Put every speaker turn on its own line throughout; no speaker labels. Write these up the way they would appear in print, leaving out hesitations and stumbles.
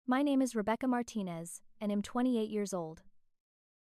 My name is Rebecca Martinez, and I'm 28 years old.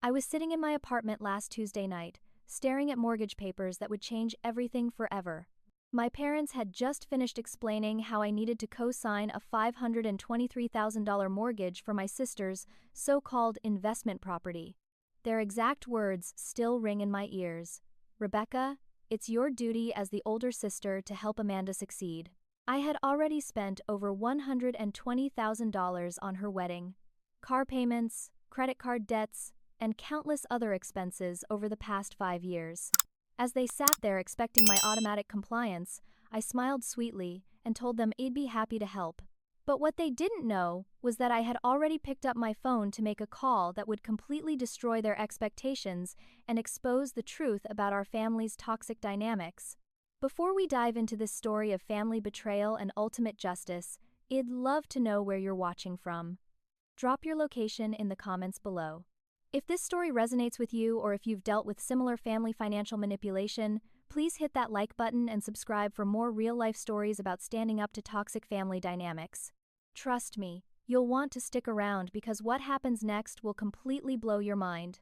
I was sitting in my apartment last Tuesday night, staring at mortgage papers that would change everything forever. My parents had just finished explaining how I needed to co-sign a $523,000 mortgage for my sister's so-called investment property. Their exact words still ring in my ears. "Rebecca, it's your duty as the older sister to help Amanda succeed." I had already spent over $120,000 on her wedding, car payments, credit card debts, and countless other expenses over the past 5 years. As they sat there expecting my automatic compliance, I smiled sweetly and told them I'd be happy to help. But what they didn't know was that I had already picked up my phone to make a call that would completely destroy their expectations and expose the truth about our family's toxic dynamics. Before we dive into this story of family betrayal and ultimate justice, I'd love to know where you're watching from. Drop your location in the comments below. If this story resonates with you or if you've dealt with similar family financial manipulation, please hit that like button and subscribe for more real-life stories about standing up to toxic family dynamics. Trust me, you'll want to stick around because what happens next will completely blow your mind.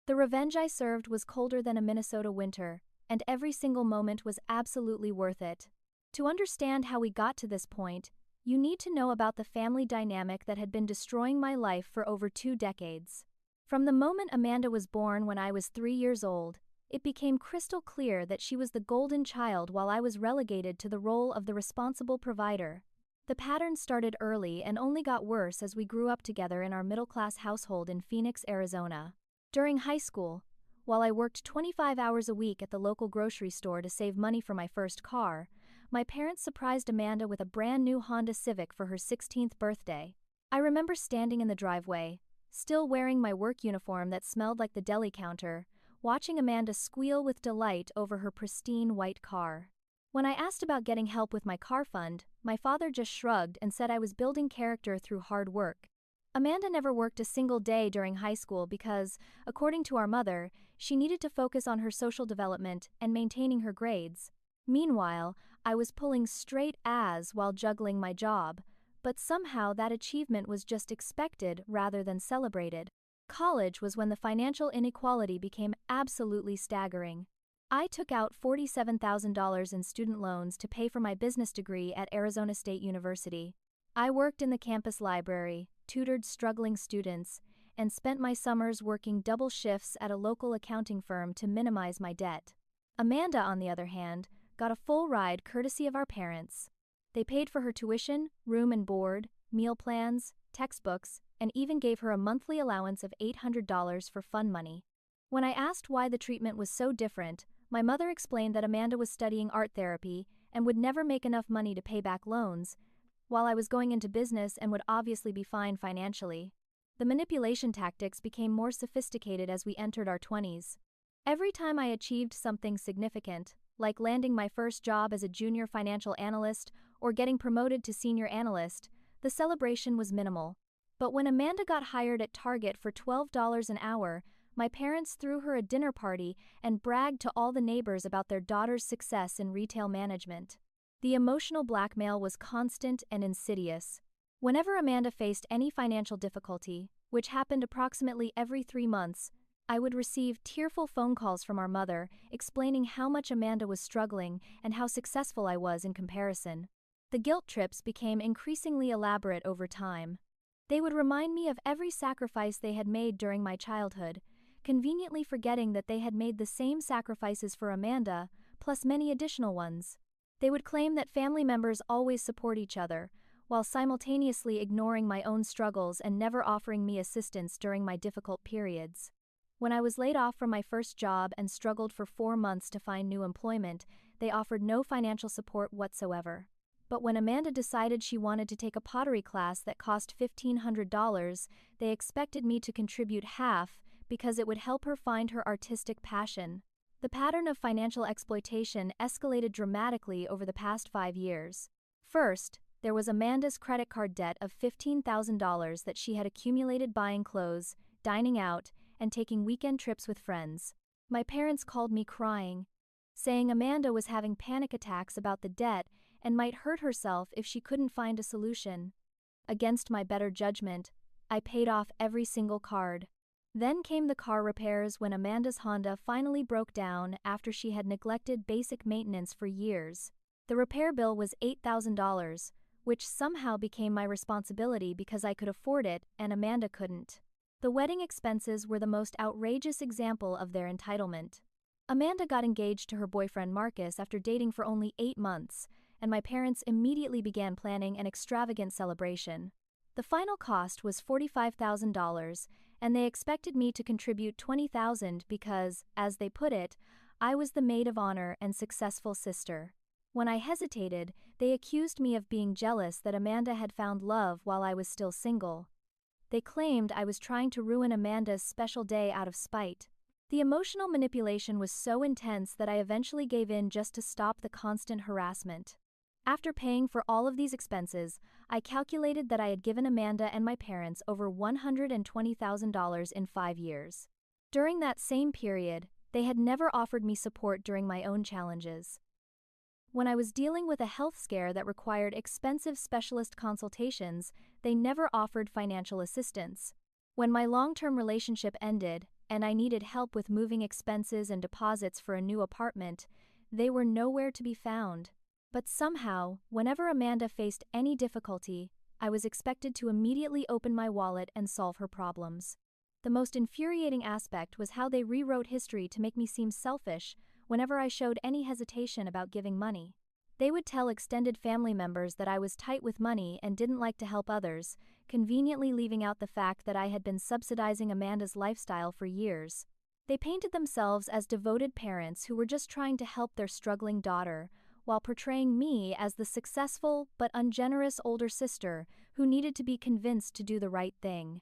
The revenge I served was colder than a Minnesota winter, and every single moment was absolutely worth it. To understand how we got to this point, you need to know about the family dynamic that had been destroying my life for over 2 decades. From the moment Amanda was born when I was 3 years old, it became crystal clear that she was the golden child while I was relegated to the role of the responsible provider. The pattern started early and only got worse as we grew up together in our middle-class household in Phoenix, Arizona. During high school, while I worked 25 hours a week at the local grocery store to save money for my first car, my parents surprised Amanda with a brand new Honda Civic for her 16th birthday. I remember standing in the driveway, still wearing my work uniform that smelled like the deli counter, watching Amanda squeal with delight over her pristine white car. When I asked about getting help with my car fund, my father just shrugged and said I was building character through hard work. Amanda never worked a single day during high school because, according to our mother, she needed to focus on her social development and maintaining her grades. Meanwhile, I was pulling straight A's while juggling my job, but somehow that achievement was just expected rather than celebrated. College was when the financial inequality became absolutely staggering. I took out $47,000 in student loans to pay for my business degree at Arizona State University. I worked in the campus library, tutored struggling students, and spent my summers working double shifts at a local accounting firm to minimize my debt. Amanda, on the other hand, got a full ride courtesy of our parents. They paid for her tuition, room and board, meal plans, textbooks, and even gave her a monthly allowance of $800 for fun money. When I asked why the treatment was so different, my mother explained that Amanda was studying art therapy and would never make enough money to pay back loans, while I was going into business and would obviously be fine financially. The manipulation tactics became more sophisticated as we entered our 20s. Every time I achieved something significant, like landing my first job as a junior financial analyst or getting promoted to senior analyst, the celebration was minimal. But when Amanda got hired at Target for $12 an hour, my parents threw her a dinner party and bragged to all the neighbors about their daughter's success in retail management. The emotional blackmail was constant and insidious. Whenever Amanda faced any financial difficulty, which happened approximately every 3 months, I would receive tearful phone calls from our mother explaining how much Amanda was struggling and how successful I was in comparison. The guilt trips became increasingly elaborate over time. They would remind me of every sacrifice they had made during my childhood, conveniently forgetting that they had made the same sacrifices for Amanda, plus many additional ones. They would claim that family members always support each other, while simultaneously ignoring my own struggles and never offering me assistance during my difficult periods. When I was laid off from my first job and struggled for 4 months to find new employment, they offered no financial support whatsoever. But when Amanda decided she wanted to take a pottery class that cost $1,500, they expected me to contribute half because it would help her find her artistic passion. The pattern of financial exploitation escalated dramatically over the past 5 years. First, there was Amanda's credit card debt of $15,000 that she had accumulated buying clothes, dining out, and taking weekend trips with friends. My parents called me crying, saying Amanda was having panic attacks about the debt and might hurt herself if she couldn't find a solution. Against my better judgment, I paid off every single card. Then came the car repairs when Amanda's Honda finally broke down after she had neglected basic maintenance for years. The repair bill was $8,000, which somehow became my responsibility because I could afford it and Amanda couldn't. The wedding expenses were the most outrageous example of their entitlement. Amanda got engaged to her boyfriend Marcus after dating for only 8 months, and my parents immediately began planning an extravagant celebration. The final cost was $45,000, and they expected me to contribute $20,000 because, as they put it, I was the maid of honor and successful sister. When I hesitated, they accused me of being jealous that Amanda had found love while I was still single. They claimed I was trying to ruin Amanda's special day out of spite. The emotional manipulation was so intense that I eventually gave in just to stop the constant harassment. After paying for all of these expenses, I calculated that I had given Amanda and my parents over $120,000 in 5 years. During that same period, they had never offered me support during my own challenges. When I was dealing with a health scare that required expensive specialist consultations, they never offered financial assistance. When my long-term relationship ended, and I needed help with moving expenses and deposits for a new apartment, they were nowhere to be found. But somehow, whenever Amanda faced any difficulty, I was expected to immediately open my wallet and solve her problems. The most infuriating aspect was how they rewrote history to make me seem selfish whenever I showed any hesitation about giving money. They would tell extended family members that I was tight with money and didn't like to help others, conveniently leaving out the fact that I had been subsidizing Amanda's lifestyle for years. They painted themselves as devoted parents who were just trying to help their struggling daughter, while portraying me as the successful but ungenerous older sister who needed to be convinced to do the right thing.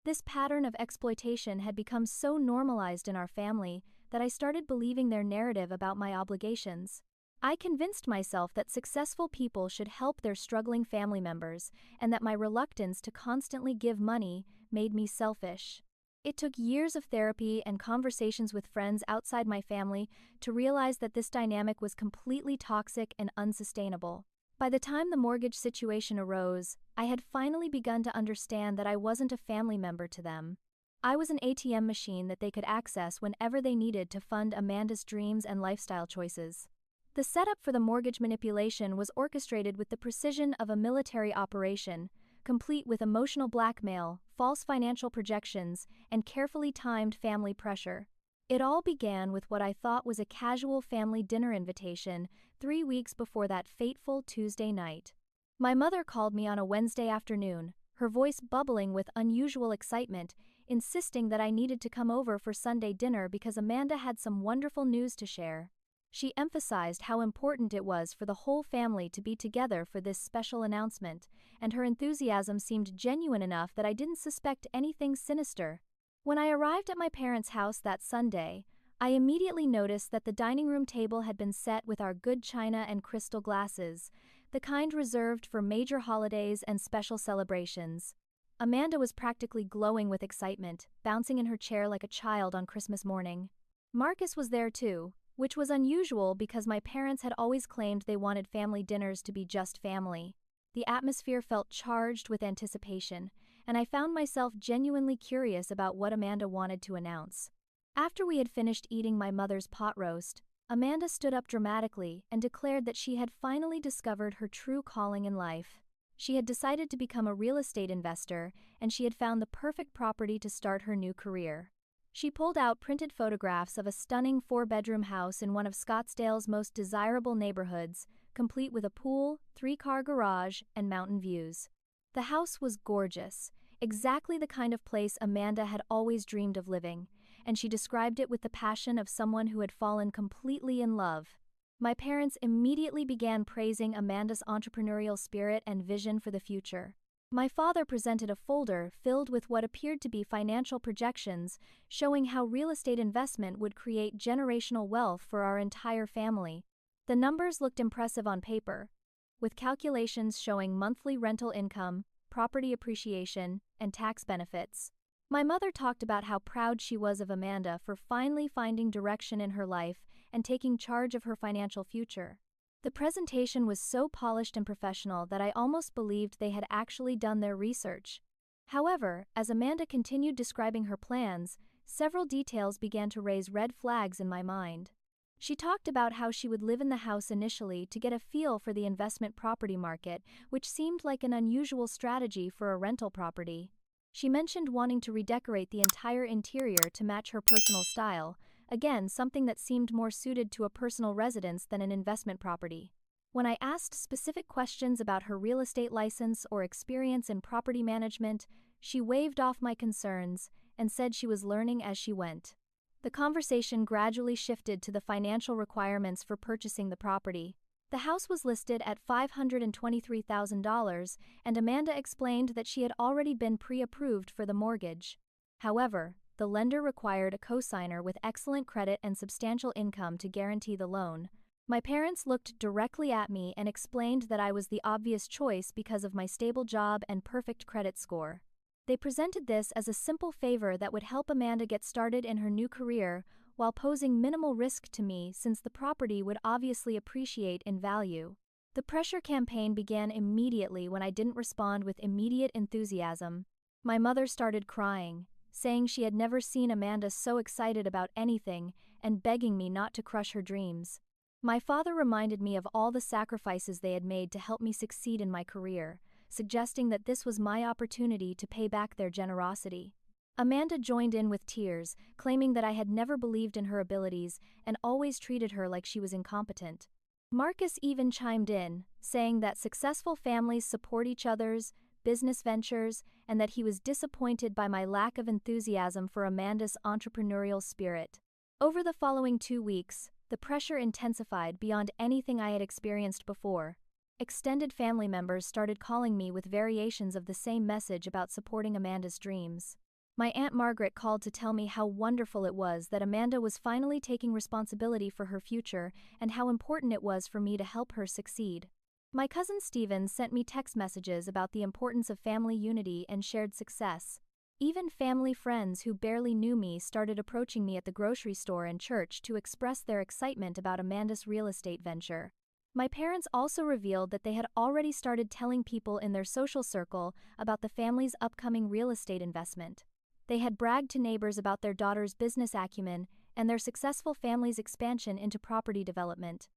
This pattern of exploitation had become so normalized in our family that I started believing their narrative about my obligations. I convinced myself that successful people should help their struggling family members and that my reluctance to constantly give money made me selfish. It took years of therapy and conversations with friends outside my family to realize that this dynamic was completely toxic and unsustainable. By the time the mortgage situation arose, I had finally begun to understand that I wasn't a family member to them. I was an ATM machine that they could access whenever they needed to fund Amanda's dreams and lifestyle choices. The setup for the mortgage manipulation was orchestrated with the precision of a military operation, complete with emotional blackmail, false financial projections, and carefully timed family pressure. It all began with what I thought was a casual family dinner invitation 3 weeks before that fateful Tuesday night. My mother called me on a Wednesday afternoon, her voice bubbling with unusual excitement, insisting that I needed to come over for Sunday dinner because Amanda had some wonderful news to share. She emphasized how important it was for the whole family to be together for this special announcement, and her enthusiasm seemed genuine enough that I didn't suspect anything sinister. When I arrived at my parents' house that Sunday, I immediately noticed that the dining room table had been set with our good china and crystal glasses, the kind reserved for major holidays and special celebrations. Amanda was practically glowing with excitement, bouncing in her chair like a child on Christmas morning. Marcus was there too, which was unusual because my parents had always claimed they wanted family dinners to be just family. The atmosphere felt charged with anticipation, and I found myself genuinely curious about what Amanda wanted to announce. After we had finished eating my mother's pot roast, Amanda stood up dramatically and declared that she had finally discovered her true calling in life. She had decided to become a real estate investor, and she had found the perfect property to start her new career. She pulled out printed photographs of a stunning 4-bedroom house in one of Scottsdale's most desirable neighborhoods, complete with a pool, 3-car garage, and mountain views. The house was gorgeous, exactly the kind of place Amanda had always dreamed of living, and she described it with the passion of someone who had fallen completely in love. My parents immediately began praising Amanda's entrepreneurial spirit and vision for the future. My father presented a folder filled with what appeared to be financial projections showing how real estate investment would create generational wealth for our entire family. The numbers looked impressive on paper, with calculations showing monthly rental income, property appreciation, and tax benefits. My mother talked about how proud she was of Amanda for finally finding direction in her life and taking charge of her financial future. The presentation was so polished and professional that I almost believed they had actually done their research. However, as Amanda continued describing her plans, several details began to raise red flags in my mind. She talked about how she would live in the house initially to get a feel for the investment property market, which seemed like an unusual strategy for a rental property. She mentioned wanting to redecorate the entire interior to match her personal style, again something that seemed more suited to a personal residence than an investment property. When I asked specific questions about her real estate license or experience in property management, she waved off my concerns and said she was learning as she went. The conversation gradually shifted to the financial requirements for purchasing the property. The house was listed at $523,000, and Amanda explained that she had already been pre-approved for the mortgage. However, the lender required a cosigner with excellent credit and substantial income to guarantee the loan. My parents looked directly at me and explained that I was the obvious choice because of my stable job and perfect credit score. They presented this as a simple favor that would help Amanda get started in her new career while posing minimal risk to me since the property would obviously appreciate in value. The pressure campaign began immediately when I didn't respond with immediate enthusiasm. My mother started crying, saying she had never seen Amanda so excited about anything and begging me not to crush her dreams. My father reminded me of all the sacrifices they had made to help me succeed in my career, suggesting that this was my opportunity to pay back their generosity. Amanda joined in with tears, claiming that I had never believed in her abilities and always treated her like she was incompetent. Marcus even chimed in, saying that successful families support each other's business ventures and that he was disappointed by my lack of enthusiasm for Amanda's entrepreneurial spirit. Over the following 2 weeks, the pressure intensified beyond anything I had experienced before. Extended family members started calling me with variations of the same message about supporting Amanda's dreams. My Aunt Margaret called to tell me how wonderful it was that Amanda was finally taking responsibility for her future and how important it was for me to help her succeed. My cousin Stephen sent me text messages about the importance of family unity and shared success. Even family friends who barely knew me started approaching me at the grocery store and church to express their excitement about Amanda's real estate venture. My parents also revealed that they had already started telling people in their social circle about the family's upcoming real estate investment. They had bragged to neighbors about their daughter's business acumen and their successful family's expansion into property development.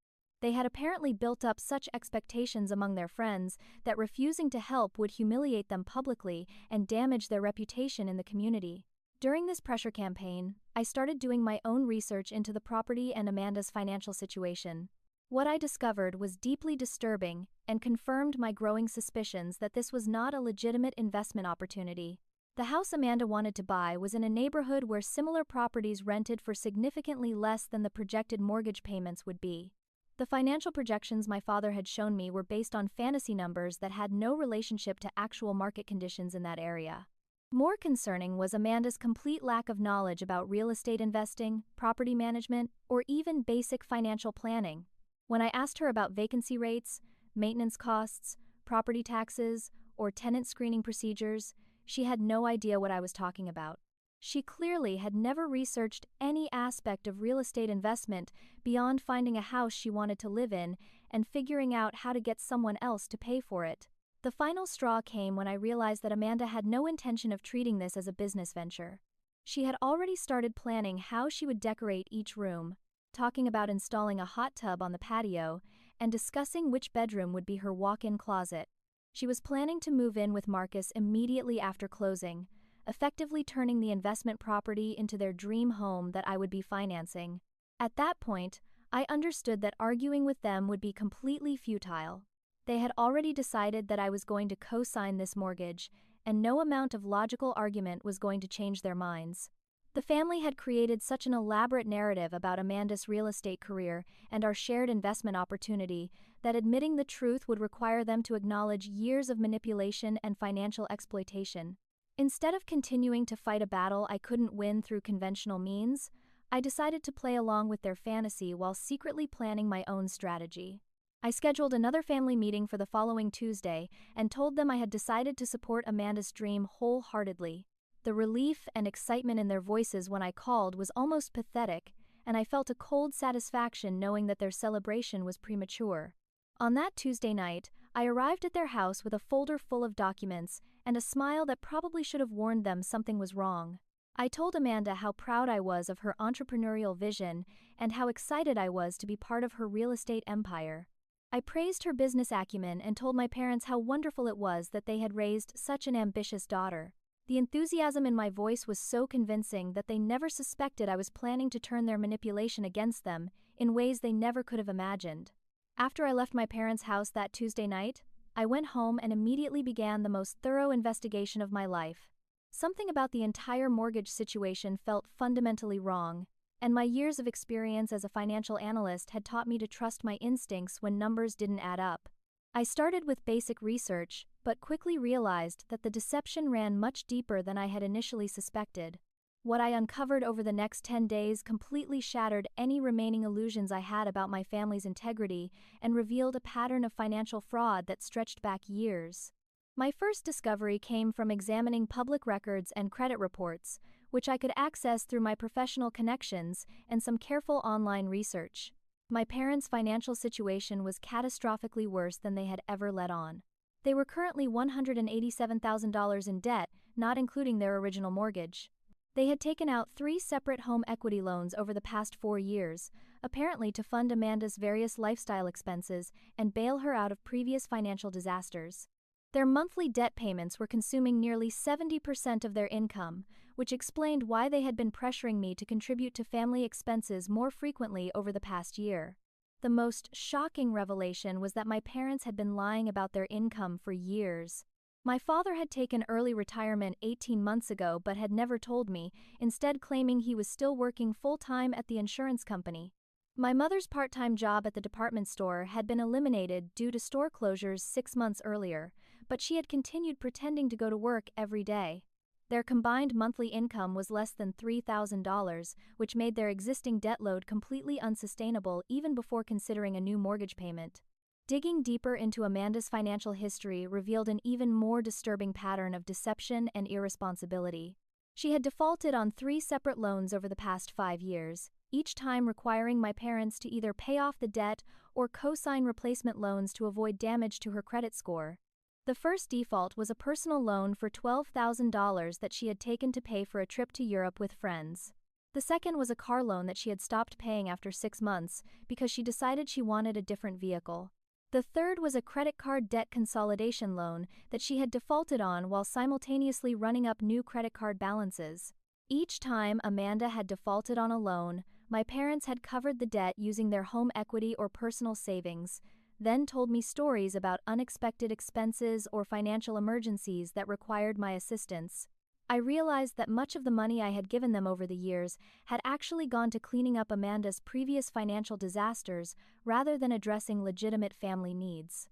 They had apparently built up such expectations among their friends that refusing to help would humiliate them publicly and damage their reputation in the community. During this pressure campaign, I started doing my own research into the property and Amanda's financial situation. What I discovered was deeply disturbing and confirmed my growing suspicions that this was not a legitimate investment opportunity. The house Amanda wanted to buy was in a neighborhood where similar properties rented for significantly less than the projected mortgage payments would be. The financial projections my father had shown me were based on fantasy numbers that had no relationship to actual market conditions in that area. More concerning was Amanda's complete lack of knowledge about real estate investing, property management, or even basic financial planning. When I asked her about vacancy rates, maintenance costs, property taxes, or tenant screening procedures, she had no idea what I was talking about. She clearly had never researched any aspect of real estate investment beyond finding a house she wanted to live in and figuring out how to get someone else to pay for it. The final straw came when I realized that Amanda had no intention of treating this as a business venture. She had already started planning how she would decorate each room, talking about installing a hot tub on the patio, and discussing which bedroom would be her walk-in closet. She was planning to move in with Marcus immediately after closing, effectively turning the investment property into their dream home that I would be financing. At that point, I understood that arguing with them would be completely futile. They had already decided that I was going to co-sign this mortgage, and no amount of logical argument was going to change their minds. The family had created such an elaborate narrative about Amanda's real estate career and our shared investment opportunity that admitting the truth would require them to acknowledge years of manipulation and financial exploitation. Instead of continuing to fight a battle I couldn't win through conventional means, I decided to play along with their fantasy while secretly planning my own strategy. I scheduled another family meeting for the following Tuesday and told them I had decided to support Amanda's dream wholeheartedly. The relief and excitement in their voices when I called was almost pathetic, and I felt a cold satisfaction knowing that their celebration was premature. On that Tuesday night, I arrived at their house with a folder full of documents and a smile that probably should have warned them something was wrong. I told Amanda how proud I was of her entrepreneurial vision and how excited I was to be part of her real estate empire. I praised her business acumen and told my parents how wonderful it was that they had raised such an ambitious daughter. The enthusiasm in my voice was so convincing that they never suspected I was planning to turn their manipulation against them in ways they never could have imagined. After I left my parents' house that Tuesday night, I went home and immediately began the most thorough investigation of my life. Something about the entire mortgage situation felt fundamentally wrong, and my years of experience as a financial analyst had taught me to trust my instincts when numbers didn't add up. I started with basic research, but quickly realized that the deception ran much deeper than I had initially suspected. What I uncovered over the next 10 days completely shattered any remaining illusions I had about my family's integrity and revealed a pattern of financial fraud that stretched back years. My first discovery came from examining public records and credit reports, which I could access through my professional connections and some careful online research. My parents' financial situation was catastrophically worse than they had ever let on. They were currently $187,000 in debt, not including their original mortgage. They had taken out 3 separate home equity loans over the past 4 years, apparently to fund Amanda's various lifestyle expenses and bail her out of previous financial disasters. Their monthly debt payments were consuming nearly 70% of their income, which explained why they had been pressuring me to contribute to family expenses more frequently over the past year. The most shocking revelation was that my parents had been lying about their income for years. My father had taken early retirement 18 months ago but had never told me, instead claiming he was still working full-time at the insurance company. My mother's part-time job at the department store had been eliminated due to store closures 6 months earlier, but she had continued pretending to go to work every day. Their combined monthly income was less than $3,000, which made their existing debt load completely unsustainable even before considering a new mortgage payment. Digging deeper into Amanda's financial history revealed an even more disturbing pattern of deception and irresponsibility. She had defaulted on 3 separate loans over the past 5 years, each time requiring my parents to either pay off the debt or co-sign replacement loans to avoid damage to her credit score. The first default was a personal loan for $12,000 that she had taken to pay for a trip to Europe with friends. The second was a car loan that she had stopped paying after 6 months because she decided she wanted a different vehicle. The third was a credit card debt consolidation loan that she had defaulted on while simultaneously running up new credit card balances. Each time Amanda had defaulted on a loan, my parents had covered the debt using their home equity or personal savings, then told me stories about unexpected expenses or financial emergencies that required my assistance. I realized that much of the money I had given them over the years had actually gone to cleaning up Amanda's previous financial disasters rather than addressing legitimate family needs.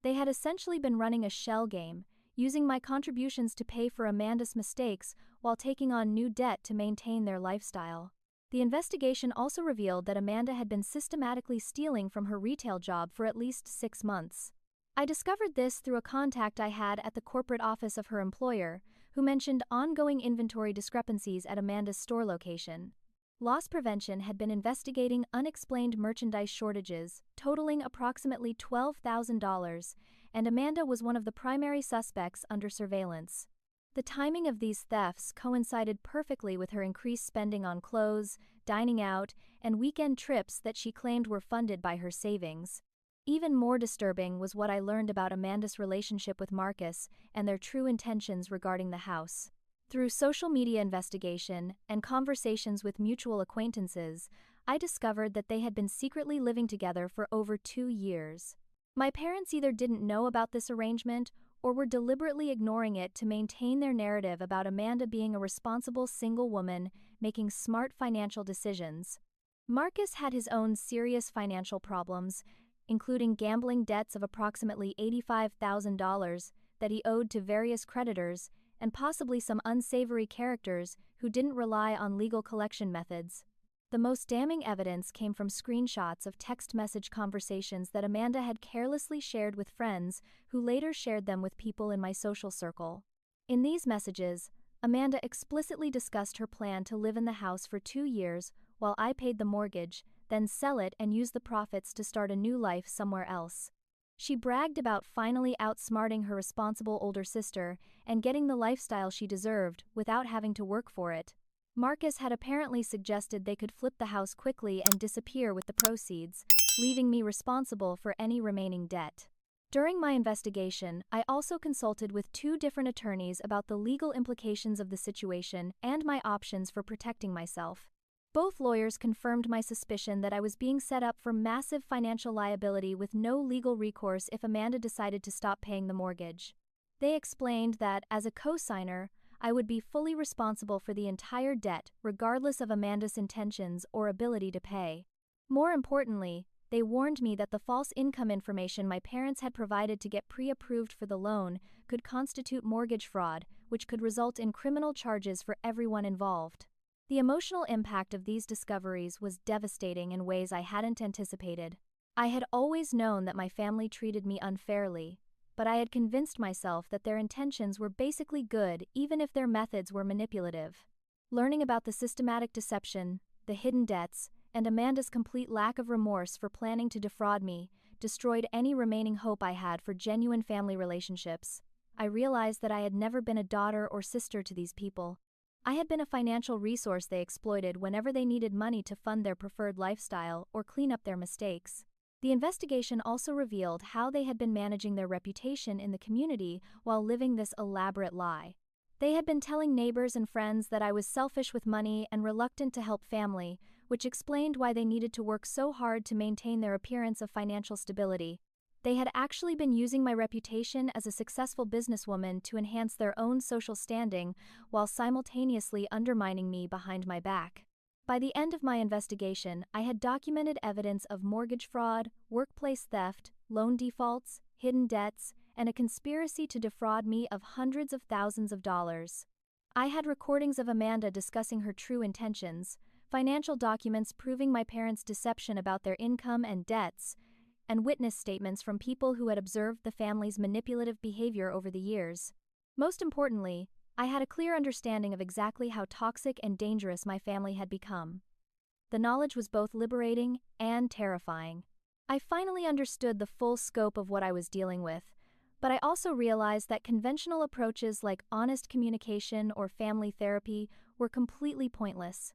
They had essentially been running a shell game, using my contributions to pay for Amanda's mistakes while taking on new debt to maintain their lifestyle. The investigation also revealed that Amanda had been systematically stealing from her retail job for at least 6 months. I discovered this through a contact I had at the corporate office of her employer, who mentioned ongoing inventory discrepancies at Amanda's store location. Loss Prevention had been investigating unexplained merchandise shortages, totaling approximately $12,000, and Amanda was one of the primary suspects under surveillance. The timing of these thefts coincided perfectly with her increased spending on clothes, dining out, and weekend trips that she claimed were funded by her savings. Even more disturbing was what I learned about Amanda's relationship with Marcus and their true intentions regarding the house. Through social media investigation and conversations with mutual acquaintances, I discovered that they had been secretly living together for over 2 years. My parents either didn't know about this arrangement or were deliberately ignoring it to maintain their narrative about Amanda being a responsible single woman making smart financial decisions. Marcus had his own serious financial problems, including gambling debts of approximately $85,000 that he owed to various creditors and possibly some unsavory characters who didn't rely on legal collection methods. The most damning evidence came from screenshots of text message conversations that Amanda had carelessly shared with friends who later shared them with people in my social circle. In these messages, Amanda explicitly discussed her plan to live in the house for 2 years while I paid the mortgage, then sell it and use the profits to start a new life somewhere else. She bragged about finally outsmarting her responsible older sister and getting the lifestyle she deserved without having to work for it. Marcus had apparently suggested they could flip the house quickly and disappear with the proceeds, leaving me responsible for any remaining debt. During my investigation, I also consulted with 2 different attorneys about the legal implications of the situation and my options for protecting myself. Both lawyers confirmed my suspicion that I was being set up for massive financial liability with no legal recourse if Amanda decided to stop paying the mortgage. They explained that, as a co-signer, I would be fully responsible for the entire debt regardless of Amanda's intentions or ability to pay. More importantly, they warned me that the false income information my parents had provided to get pre-approved for the loan could constitute mortgage fraud, which could result in criminal charges for everyone involved. The emotional impact of these discoveries was devastating in ways I hadn't anticipated. I had always known that my family treated me unfairly, but I had convinced myself that their intentions were basically good even if their methods were manipulative. Learning about the systematic deception, the hidden debts, and Amanda's complete lack of remorse for planning to defraud me destroyed any remaining hope I had for genuine family relationships. I realized that I had never been a daughter or sister to these people. I had been a financial resource they exploited whenever they needed money to fund their preferred lifestyle or clean up their mistakes. The investigation also revealed how they had been managing their reputation in the community while living this elaborate lie. They had been telling neighbors and friends that I was selfish with money and reluctant to help family, which explained why they needed to work so hard to maintain their appearance of financial stability. They had actually been using my reputation as a successful businesswoman to enhance their own social standing while simultaneously undermining me behind my back. By the end of my investigation, I had documented evidence of mortgage fraud, workplace theft, loan defaults, hidden debts, and a conspiracy to defraud me of hundreds of thousands of dollars. I had recordings of Amanda discussing her true intentions, financial documents proving my parents' deception about their income and debts, and witness statements from people who had observed the family's manipulative behavior over the years. Most importantly, I had a clear understanding of exactly how toxic and dangerous my family had become. The knowledge was both liberating and terrifying. I finally understood the full scope of what I was dealing with, but I also realized that conventional approaches like honest communication or family therapy were completely pointless.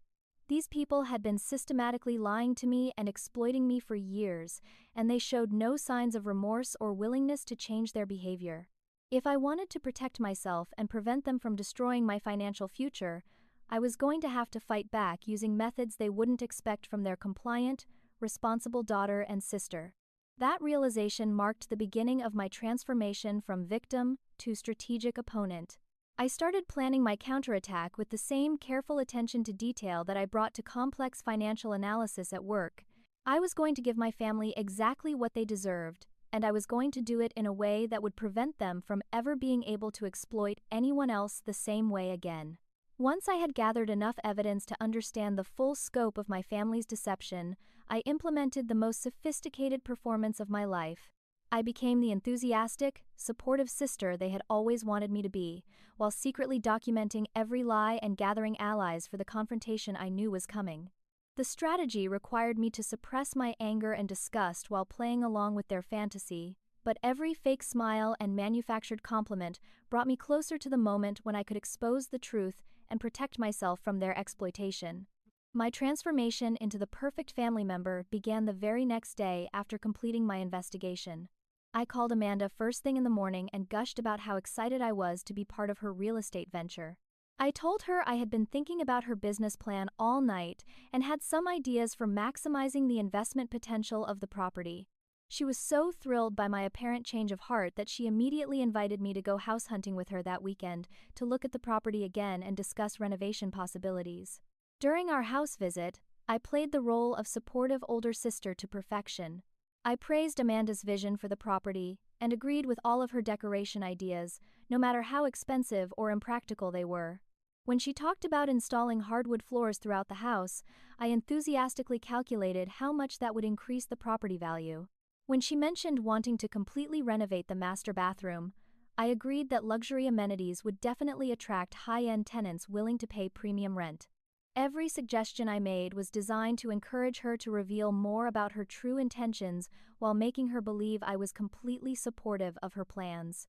These people had been systematically lying to me and exploiting me for years, and they showed no signs of remorse or willingness to change their behavior. If I wanted to protect myself and prevent them from destroying my financial future, I was going to have to fight back using methods they wouldn't expect from their compliant, responsible daughter and sister. That realization marked the beginning of my transformation from victim to strategic opponent. I started planning my counterattack with the same careful attention to detail that I brought to complex financial analysis at work. I was going to give my family exactly what they deserved, and I was going to do it in a way that would prevent them from ever being able to exploit anyone else the same way again. Once I had gathered enough evidence to understand the full scope of my family's deception, I implemented the most sophisticated performance of my life. I became the enthusiastic, supportive sister they had always wanted me to be, while secretly documenting every lie and gathering allies for the confrontation I knew was coming. The strategy required me to suppress my anger and disgust while playing along with their fantasy, but every fake smile and manufactured compliment brought me closer to the moment when I could expose the truth and protect myself from their exploitation. My transformation into the perfect family member began the very next day after completing my investigation. I called Amanda first thing in the morning and gushed about how excited I was to be part of her real estate venture. I told her I had been thinking about her business plan all night and had some ideas for maximizing the investment potential of the property. She was so thrilled by my apparent change of heart that she immediately invited me to go house hunting with her that weekend to look at the property again and discuss renovation possibilities. During our house visit, I played the role of supportive older sister to perfection. I praised Amanda's vision for the property and agreed with all of her decoration ideas, no matter how expensive or impractical they were. When she talked about installing hardwood floors throughout the house, I enthusiastically calculated how much that would increase the property value. When she mentioned wanting to completely renovate the master bathroom, I agreed that luxury amenities would definitely attract high-end tenants willing to pay premium rent. Every suggestion I made was designed to encourage her to reveal more about her true intentions while making her believe I was completely supportive of her plans.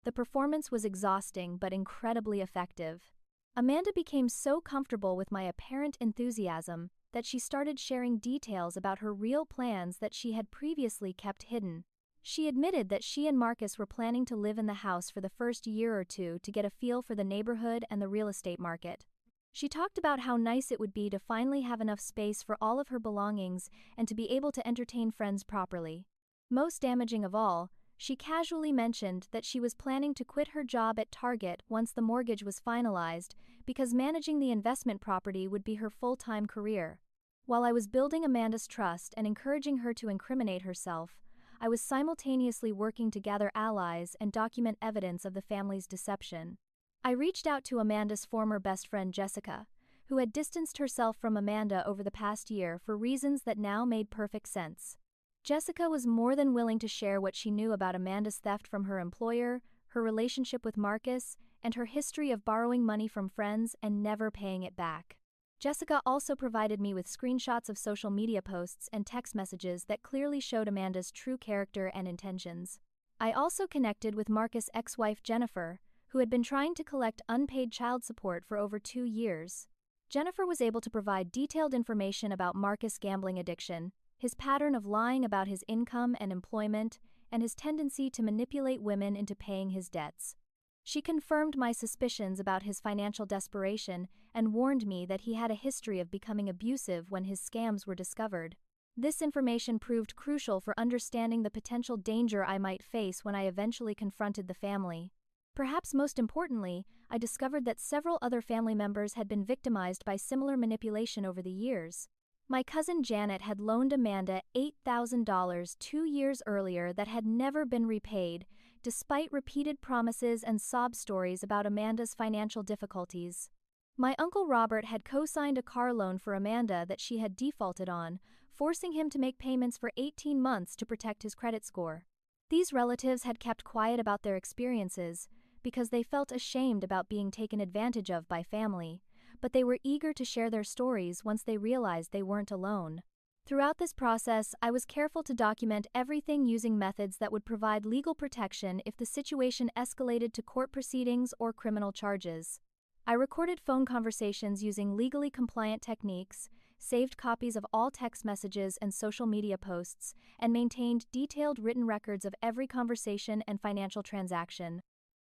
The performance was exhausting but incredibly effective. Amanda became so comfortable with my apparent enthusiasm that she started sharing details about her real plans that she had previously kept hidden. She admitted that she and Marcus were planning to live in the house for the first year or two to get a feel for the neighborhood and the real estate market. She talked about how nice it would be to finally have enough space for all of her belongings and to be able to entertain friends properly. Most damaging of all, she casually mentioned that she was planning to quit her job at Target once the mortgage was finalized because managing the investment property would be her full-time career. While I was building Amanda's trust and encouraging her to incriminate herself, I was simultaneously working to gather allies and document evidence of the family's deception. I reached out to Amanda's former best friend Jessica, who had distanced herself from Amanda over the past year for reasons that now made perfect sense. Jessica was more than willing to share what she knew about Amanda's theft from her employer, her relationship with Marcus, and her history of borrowing money from friends and never paying it back. Jessica also provided me with screenshots of social media posts and text messages that clearly showed Amanda's true character and intentions. I also connected with Marcus' ex-wife Jennifer, who had been trying to collect unpaid child support for over 2 years. Jennifer was able to provide detailed information about Marcus' gambling addiction, his pattern of lying about his income and employment, and his tendency to manipulate women into paying his debts. She confirmed my suspicions about his financial desperation and warned me that he had a history of becoming abusive when his scams were discovered. This information proved crucial for understanding the potential danger I might face when I eventually confronted the family. Perhaps most importantly, I discovered that several other family members had been victimized by similar manipulation over the years. My cousin Janet had loaned Amanda $8,000 2 years earlier that had never been repaid, despite repeated promises and sob stories about Amanda's financial difficulties. My Uncle Robert had co-signed a car loan for Amanda that she had defaulted on, forcing him to make payments for 18 months to protect his credit score. These relatives had kept quiet about their experiences because they felt ashamed about being taken advantage of by family, but they were eager to share their stories once they realized they weren't alone. Throughout this process, I was careful to document everything using methods that would provide legal protection if the situation escalated to court proceedings or criminal charges. I recorded phone conversations using legally compliant techniques, saved copies of all text messages and social media posts, and maintained detailed written records of every conversation and financial transaction.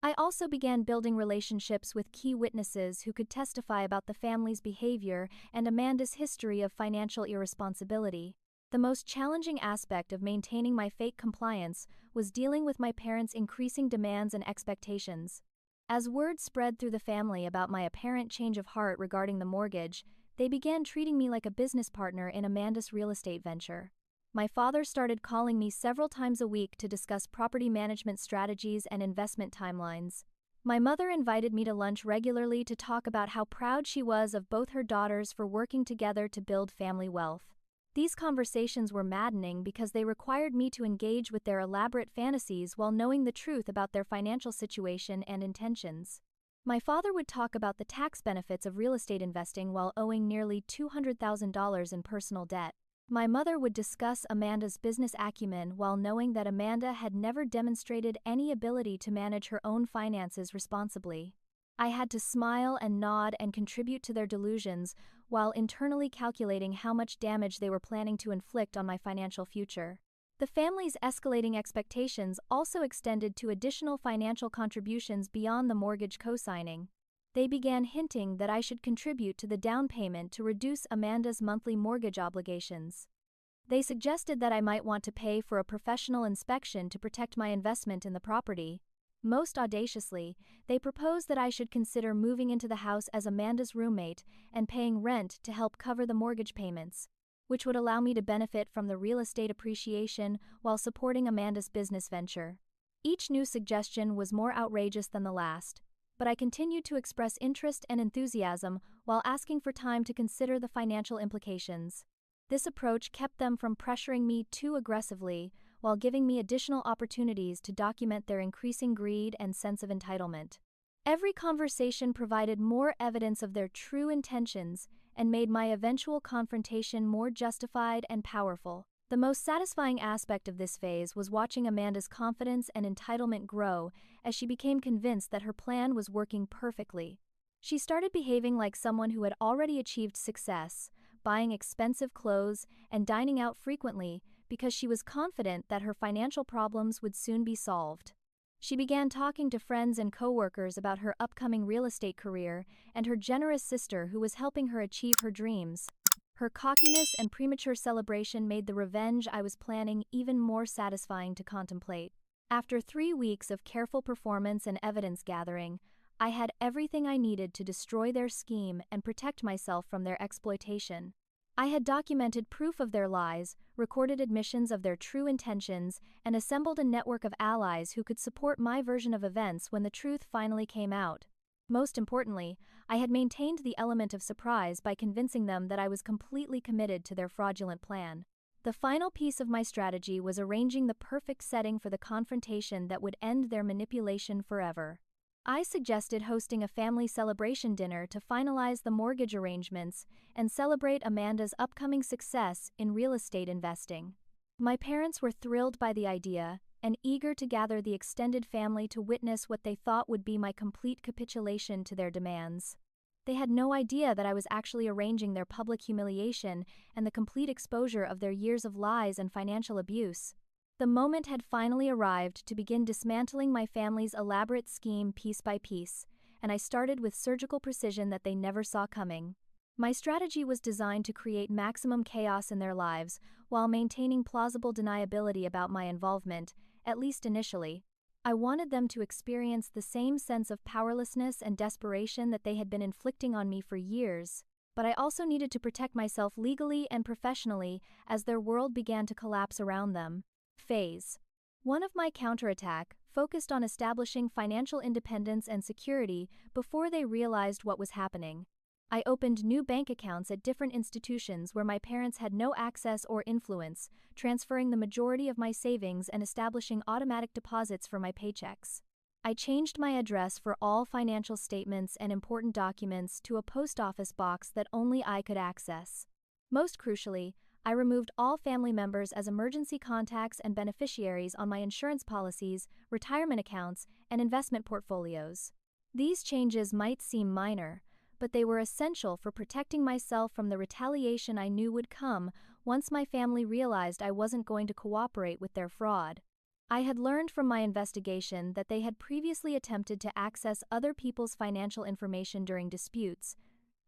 I also began building relationships with key witnesses who could testify about the family's behavior and Amanda's history of financial irresponsibility. The most challenging aspect of maintaining my fake compliance was dealing with my parents' increasing demands and expectations. As word spread through the family about my apparent change of heart regarding the mortgage, they began treating me like a business partner in Amanda's real estate venture. My father started calling me several times a week to discuss property management strategies and investment timelines. My mother invited me to lunch regularly to talk about how proud she was of both her daughters for working together to build family wealth. These conversations were maddening because they required me to engage with their elaborate fantasies while knowing the truth about their financial situation and intentions. My father would talk about the tax benefits of real estate investing while owing nearly $200,000 in personal debt. My mother would discuss Amanda's business acumen while knowing that Amanda had never demonstrated any ability to manage her own finances responsibly. I had to smile and nod and contribute to their delusions while internally calculating how much damage they were planning to inflict on my financial future. The family's escalating expectations also extended to additional financial contributions beyond the mortgage co-signing. They began hinting that I should contribute to the down payment to reduce Amanda's monthly mortgage obligations. They suggested that I might want to pay for a professional inspection to protect my investment in the property. Most audaciously, they proposed that I should consider moving into the house as Amanda's roommate and paying rent to help cover the mortgage payments, which would allow me to benefit from the real estate appreciation while supporting Amanda's business venture. Each new suggestion was more outrageous than the last, but I continued to express interest and enthusiasm while asking for time to consider the financial implications. This approach kept them from pressuring me too aggressively, while giving me additional opportunities to document their increasing greed and sense of entitlement. Every conversation provided more evidence of their true intentions, and made my eventual confrontation more justified and powerful. The most satisfying aspect of this phase was watching Amanda's confidence and entitlement grow as she became convinced that her plan was working perfectly. She started behaving like someone who had already achieved success, buying expensive clothes and dining out frequently because she was confident that her financial problems would soon be solved. She began talking to friends and coworkers about her upcoming real estate career and her generous sister who was helping her achieve her dreams. Her cockiness and premature celebration made the revenge I was planning even more satisfying to contemplate. After 3 weeks of careful performance and evidence gathering, I had everything I needed to destroy their scheme and protect myself from their exploitation. I had documented proof of their lies, recorded admissions of their true intentions, and assembled a network of allies who could support my version of events when the truth finally came out. Most importantly, I had maintained the element of surprise by convincing them that I was completely committed to their fraudulent plan. The final piece of my strategy was arranging the perfect setting for the confrontation that would end their manipulation forever. I suggested hosting a family celebration dinner to finalize the mortgage arrangements and celebrate Amanda's upcoming success in real estate investing. My parents were thrilled by the idea and eager to gather the extended family to witness what they thought would be my complete capitulation to their demands. They had no idea that I was actually arranging their public humiliation and the complete exposure of their years of lies and financial abuse. The moment had finally arrived to begin dismantling my family's elaborate scheme piece by piece, and I started with surgical precision that they never saw coming. My strategy was designed to create maximum chaos in their lives while maintaining plausible deniability about my involvement, at least initially. I wanted them to experience the same sense of powerlessness and desperation that they had been inflicting on me for years, but I also needed to protect myself legally and professionally as their world began to collapse around them. Phase 1 of my counterattack focused on establishing financial independence and security before they realized what was happening. I opened new bank accounts at different institutions where my parents had no access or influence, transferring the majority of my savings and establishing automatic deposits for my paychecks. I changed my address for all financial statements and important documents to a post office box that only I could access. Most crucially, I removed all family members as emergency contacts and beneficiaries on my insurance policies, retirement accounts, and investment portfolios. These changes might seem minor, but they were essential for protecting myself from the retaliation I knew would come once my family realized I wasn't going to cooperate with their fraud. I had learned from my investigation that they had previously attempted to access other people's financial information during disputes,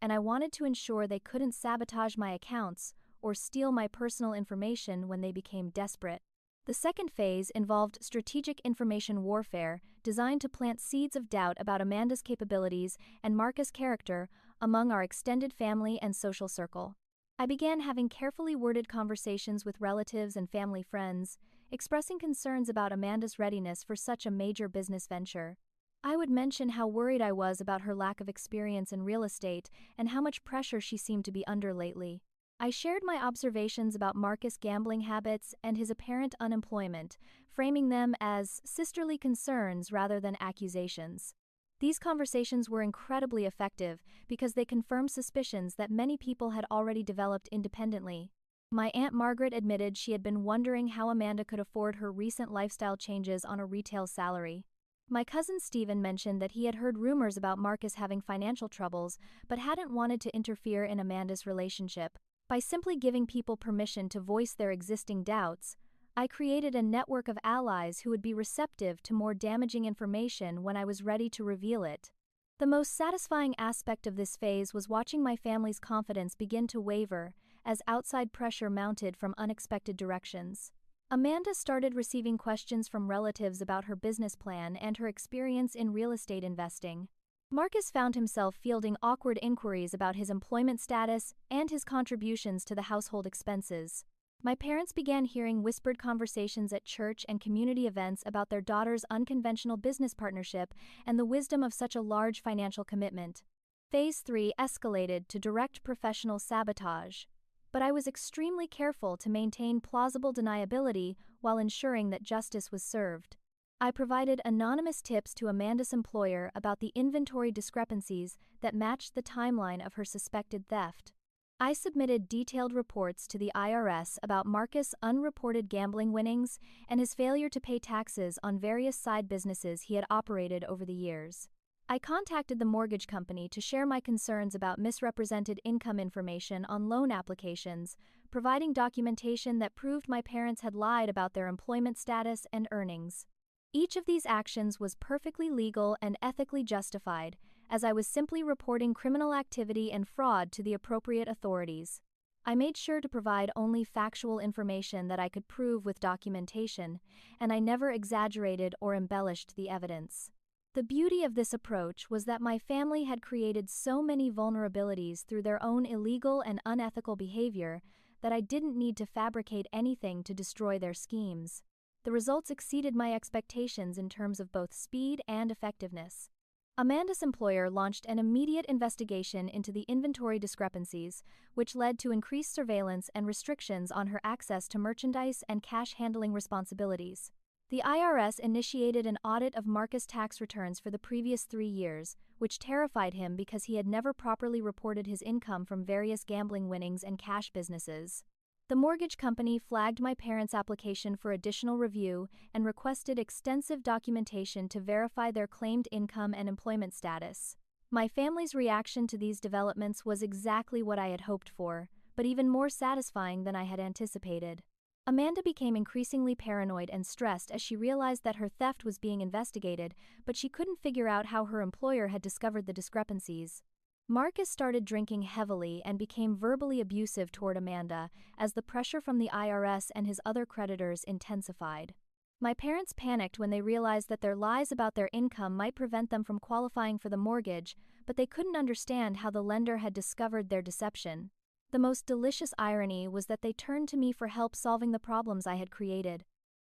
and I wanted to ensure they couldn't sabotage my accounts or steal my personal information when they became desperate. The second phase involved strategic information warfare designed to plant seeds of doubt about Amanda's capabilities and Marcus' character among our extended family and social circle. I began having carefully worded conversations with relatives and family friends, expressing concerns about Amanda's readiness for such a major business venture. I would mention how worried I was about her lack of experience in real estate and how much pressure she seemed to be under lately. I shared my observations about Marcus' gambling habits and his apparent unemployment, framing them as sisterly concerns rather than accusations. These conversations were incredibly effective because they confirmed suspicions that many people had already developed independently. My Aunt Margaret admitted she had been wondering how Amanda could afford her recent lifestyle changes on a retail salary. My cousin Stephen mentioned that he had heard rumors about Marcus having financial troubles but hadn't wanted to interfere in Amanda's relationship. By simply giving people permission to voice their existing doubts, I created a network of allies who would be receptive to more damaging information when I was ready to reveal it. The most satisfying aspect of this phase was watching my family's confidence begin to waver as outside pressure mounted from unexpected directions. Amanda started receiving questions from relatives about her business plan and her experience in real estate investing. Marcus found himself fielding awkward inquiries about his employment status and his contributions to the household expenses. My parents began hearing whispered conversations at church and community events about their daughter's unconventional business partnership and the wisdom of such a large financial commitment. Phase 3 escalated to direct professional sabotage, but I was extremely careful to maintain plausible deniability while ensuring that justice was served. I provided anonymous tips to Amanda's employer about the inventory discrepancies that matched the timeline of her suspected theft. I submitted detailed reports to the IRS about Marcus' unreported gambling winnings and his failure to pay taxes on various side businesses he had operated over the years. I contacted the mortgage company to share my concerns about misrepresented income information on loan applications, providing documentation that proved my parents had lied about their employment status and earnings. Each of these actions was perfectly legal and ethically justified, as I was simply reporting criminal activity and fraud to the appropriate authorities. I made sure to provide only factual information that I could prove with documentation, and I never exaggerated or embellished the evidence. The beauty of this approach was that my family had created so many vulnerabilities through their own illegal and unethical behavior that I didn't need to fabricate anything to destroy their schemes. The results exceeded my expectations in terms of both speed and effectiveness. Amanda's employer launched an immediate investigation into the inventory discrepancies, which led to increased surveillance and restrictions on her access to merchandise and cash handling responsibilities. The IRS initiated an audit of Marcus' tax returns for the previous 3 years, which terrified him because he had never properly reported his income from various gambling winnings and cash businesses. The mortgage company flagged my parents' application for additional review and requested extensive documentation to verify their claimed income and employment status. My family's reaction to these developments was exactly what I had hoped for, but even more satisfying than I had anticipated. Amanda became increasingly paranoid and stressed as she realized that her theft was being investigated, but she couldn't figure out how her employer had discovered the discrepancies. Marcus started drinking heavily and became verbally abusive toward Amanda as the pressure from the IRS and his other creditors intensified. My parents panicked when they realized that their lies about their income might prevent them from qualifying for the mortgage, but they couldn't understand how the lender had discovered their deception. The most delicious irony was that they turned to me for help solving the problems I had created.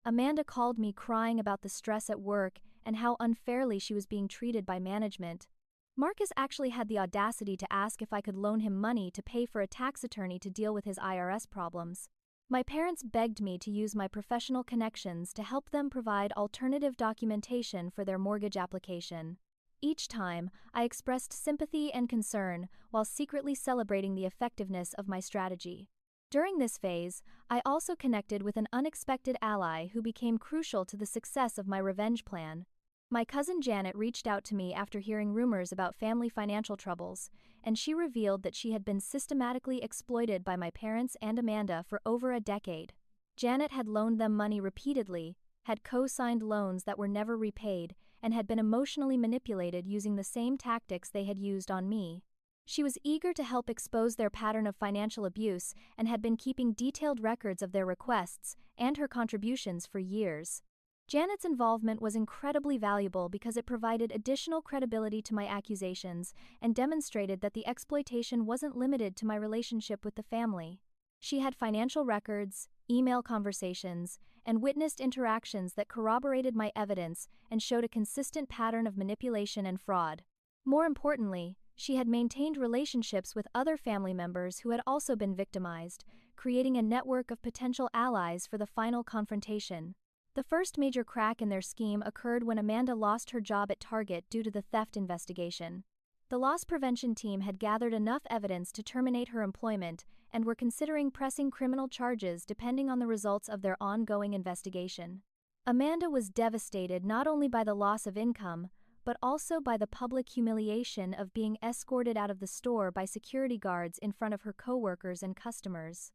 Amanda called me crying about the stress at work and how unfairly she was being treated by management. Marcus actually had the audacity to ask if I could loan him money to pay for a tax attorney to deal with his IRS problems. My parents begged me to use my professional connections to help them provide alternative documentation for their mortgage application. Each time, I expressed sympathy and concern while secretly celebrating the effectiveness of my strategy. During this phase, I also connected with an unexpected ally who became crucial to the success of my revenge plan. My cousin Janet reached out to me after hearing rumors about family financial troubles, and she revealed that she had been systematically exploited by my parents and Amanda for over a decade. Janet had loaned them money repeatedly, had co-signed loans that were never repaid, and had been emotionally manipulated using the same tactics they had used on me. She was eager to help expose their pattern of financial abuse and had been keeping detailed records of their requests and her contributions for years. Janet's involvement was incredibly valuable because it provided additional credibility to my accusations and demonstrated that the exploitation wasn't limited to my relationship with the family. She had financial records, email conversations, and witnessed interactions that corroborated my evidence and showed a consistent pattern of manipulation and fraud. More importantly, she had maintained relationships with other family members who had also been victimized, creating a network of potential allies for the final confrontation. The first major crack in their scheme occurred when Amanda lost her job at Target due to the theft investigation. The loss prevention team had gathered enough evidence to terminate her employment and were considering pressing criminal charges depending on the results of their ongoing investigation. Amanda was devastated not only by the loss of income, but also by the public humiliation of being escorted out of the store by security guards in front of her coworkers and customers.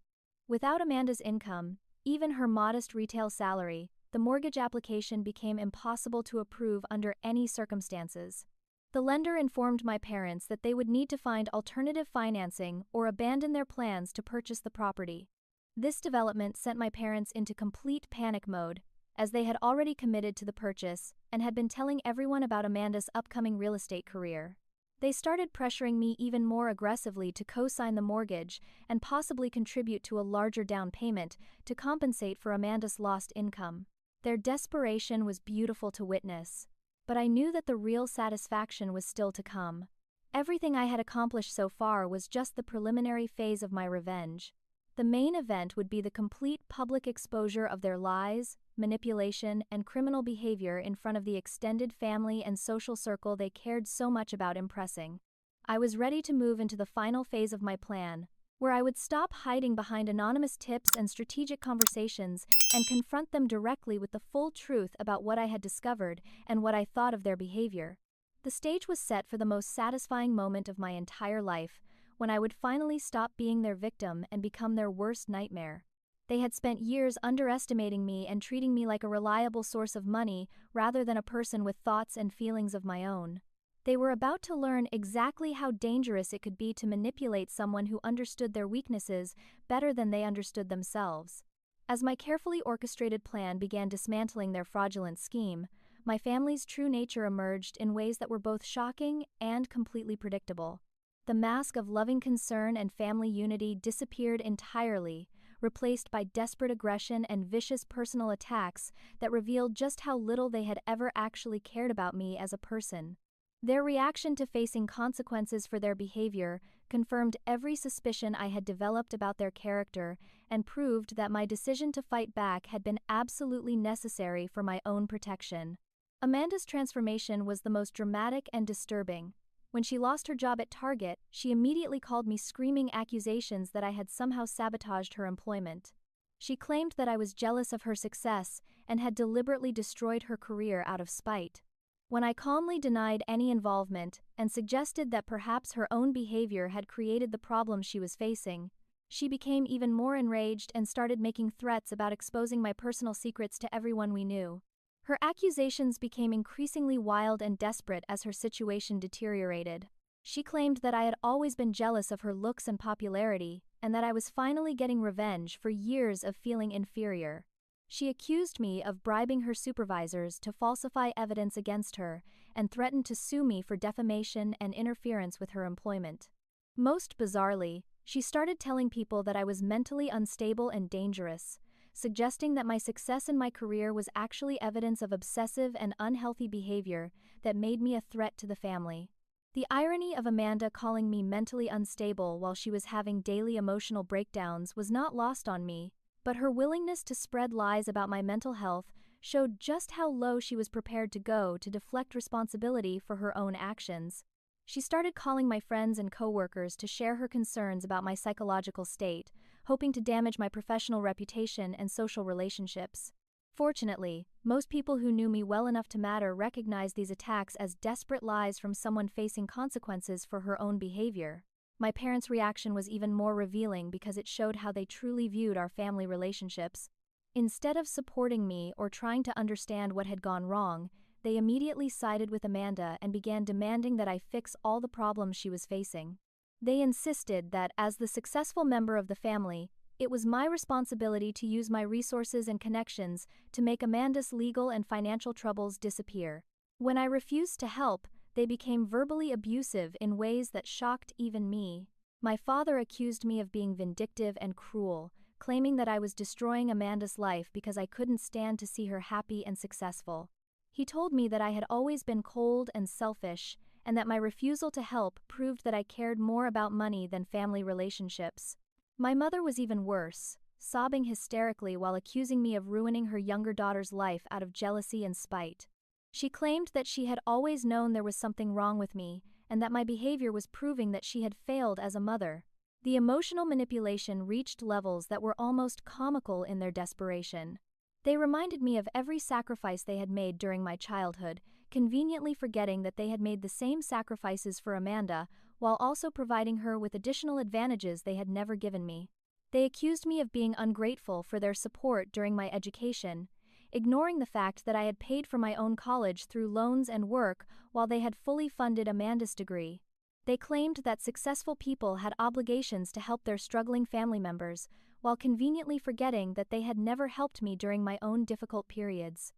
Without Amanda's income, even her modest retail salary, the mortgage application became impossible to approve under any circumstances. The lender informed my parents that they would need to find alternative financing or abandon their plans to purchase the property. This development sent my parents into complete panic mode, as they had already committed to the purchase and had been telling everyone about Amanda's upcoming real estate career. They started pressuring me even more aggressively to co-sign the mortgage and possibly contribute to a larger down payment to compensate for Amanda's lost income. Their desperation was beautiful to witness, but I knew that the real satisfaction was still to come. Everything I had accomplished so far was just the preliminary phase of my revenge. The main event would be the complete public exposure of their lies, manipulation, and criminal behavior in front of the extended family and social circle they cared so much about impressing. I was ready to move into the final phase of my plan, where I would stop hiding behind anonymous tips and strategic conversations and confront them directly with the full truth about what I had discovered and what I thought of their behavior. The stage was set for the most satisfying moment of my entire life, when I would finally stop being their victim and become their worst nightmare. They had spent years underestimating me and treating me like a reliable source of money rather than a person with thoughts and feelings of my own. They were about to learn exactly how dangerous it could be to manipulate someone who understood their weaknesses better than they understood themselves. As my carefully orchestrated plan began dismantling their fraudulent scheme, my family's true nature emerged in ways that were both shocking and completely predictable. The mask of loving concern and family unity disappeared entirely, replaced by desperate aggression and vicious personal attacks that revealed just how little they had ever actually cared about me as a person. Their reaction to facing consequences for their behavior confirmed every suspicion I had developed about their character and proved that my decision to fight back had been absolutely necessary for my own protection. Amanda's transformation was the most dramatic and disturbing. When she lost her job at Target, she immediately called me screaming accusations that I had somehow sabotaged her employment. She claimed that I was jealous of her success and had deliberately destroyed her career out of spite. When I calmly denied any involvement and suggested that perhaps her own behavior had created the problems she was facing, she became even more enraged and started making threats about exposing my personal secrets to everyone we knew. Her accusations became increasingly wild and desperate as her situation deteriorated. She claimed that I had always been jealous of her looks and popularity, and that I was finally getting revenge for years of feeling inferior. She accused me of bribing her supervisors to falsify evidence against her and threatened to sue me for defamation and interference with her employment. Most bizarrely, she started telling people that I was mentally unstable and dangerous, suggesting that my success in my career was actually evidence of obsessive and unhealthy behavior that made me a threat to the family. The irony of Amanda calling me mentally unstable while she was having daily emotional breakdowns was not lost on me, but her willingness to spread lies about my mental health showed just how low she was prepared to go to deflect responsibility for her own actions. She started calling my friends and coworkers to share her concerns about my psychological state, hoping to damage my professional reputation and social relationships. Fortunately, most people who knew me well enough to matter recognized these attacks as desperate lies from someone facing consequences for her own behavior. My parents' reaction was even more revealing because it showed how they truly viewed our family relationships. Instead of supporting me or trying to understand what had gone wrong, they immediately sided with Amanda and began demanding that I fix all the problems she was facing. They insisted that, as the successful member of the family, it was my responsibility to use my resources and connections to make Amanda's legal and financial troubles disappear. When I refused to help, they became verbally abusive in ways that shocked even me. My father accused me of being vindictive and cruel, claiming that I was destroying Amanda's life because I couldn't stand to see her happy and successful. He told me that I had always been cold and selfish, and that my refusal to help proved that I cared more about money than family relationships. My mother was even worse, sobbing hysterically while accusing me of ruining her younger daughter's life out of jealousy and spite. She claimed that she had always known there was something wrong with me, and that my behavior was proving that she had failed as a mother. The emotional manipulation reached levels that were almost comical in their desperation. They reminded me of every sacrifice they had made during my childhood, conveniently forgetting that they had made the same sacrifices for Amanda, while also providing her with additional advantages they had never given me. They accused me of being ungrateful for their support during my education, ignoring the fact that I had paid for my own college through loans and work while they had fully funded Amanda's degree. They claimed that successful people had obligations to help their struggling family members, while conveniently forgetting that they had never helped me during my own difficult periods.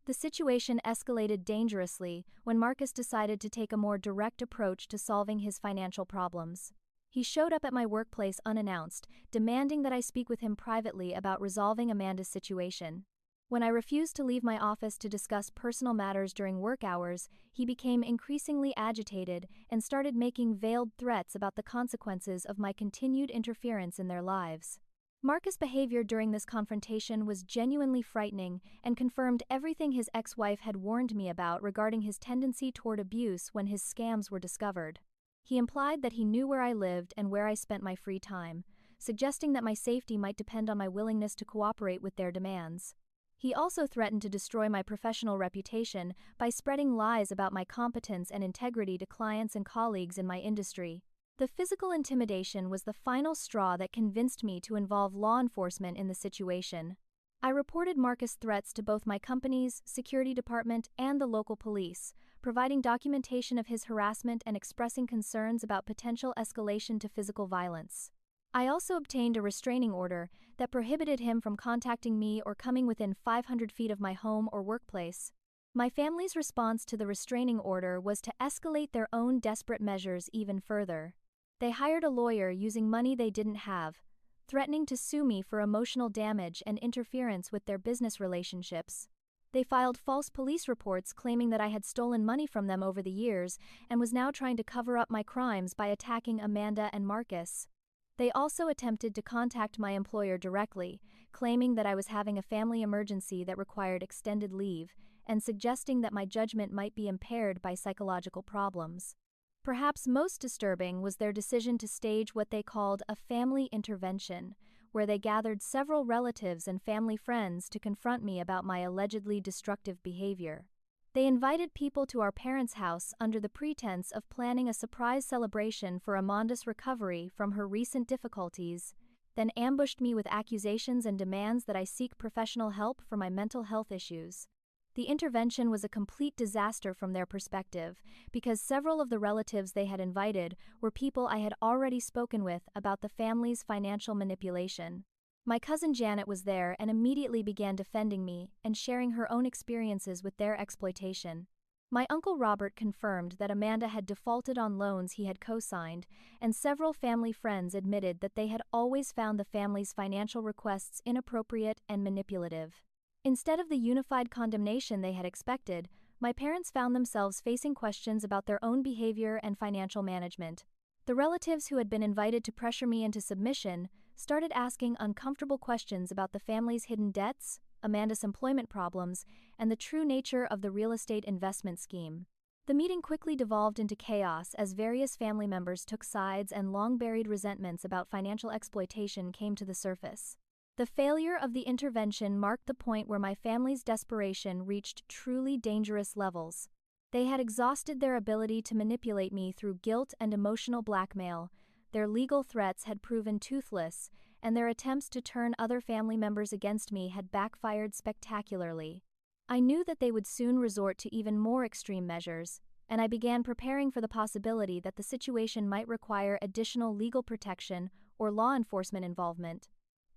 The situation escalated dangerously when Marcus decided to take a more direct approach to solving his financial problems. He showed up at my workplace unannounced, demanding that I speak with him privately about resolving Amanda's situation. When I refused to leave my office to discuss personal matters during work hours, he became increasingly agitated and started making veiled threats about the consequences of my continued interference in their lives. Marcus' behavior during this confrontation was genuinely frightening and confirmed everything his ex-wife had warned me about regarding his tendency toward abuse when his scams were discovered. He implied that he knew where I lived and where I spent my free time, suggesting that my safety might depend on my willingness to cooperate with their demands. He also threatened to destroy my professional reputation by spreading lies about my competence and integrity to clients and colleagues in my industry. The physical intimidation was the final straw that convinced me to involve law enforcement in the situation. I reported Marcus' threats to both my company's security department and the local police, providing documentation of his harassment and expressing concerns about potential escalation to physical violence. I also obtained a restraining order that prohibited him from contacting me or coming within 500 feet of my home or workplace. My family's response to the restraining order was to escalate their own desperate measures even further. They hired a lawyer using money they didn't have, threatening to sue me for emotional damage and interference with their business relationships. They filed false police reports claiming that I had stolen money from them over the years and was now trying to cover up my crimes by attacking Amanda and Marcus. They also attempted to contact my employer directly, claiming that I was having a family emergency that required extended leave, and suggesting that my judgment might be impaired by psychological problems. Perhaps most disturbing was their decision to stage what they called a family intervention, where they gathered several relatives and family friends to confront me about my allegedly destructive behavior. They invited people to our parents' house under the pretense of planning a surprise celebration for Amanda's recovery from her recent difficulties, then ambushed me with accusations and demands that I seek professional help for my mental health issues. The intervention was a complete disaster from their perspective, because several of the relatives they had invited were people I had already spoken with about the family's financial manipulation. My cousin Janet was there and immediately began defending me and sharing her own experiences with their exploitation. My uncle Robert confirmed that Amanda had defaulted on loans he had co-signed, and several family friends admitted that they had always found the family's financial requests inappropriate and manipulative. Instead of the unified condemnation they had expected, my parents found themselves facing questions about their own behavior and financial management. The relatives who had been invited to pressure me into submission started asking uncomfortable questions about the family's hidden debts, Amanda's employment problems, and the true nature of the real estate investment scheme. The meeting quickly devolved into chaos as various family members took sides and long-buried resentments about financial exploitation came to the surface. The failure of the intervention marked the point where my family's desperation reached truly dangerous levels. They had exhausted their ability to manipulate me through guilt and emotional blackmail. Their legal threats had proven toothless, and their attempts to turn other family members against me had backfired spectacularly. I knew that they would soon resort to even more extreme measures, and I began preparing for the possibility that the situation might require additional legal protection or law enforcement involvement.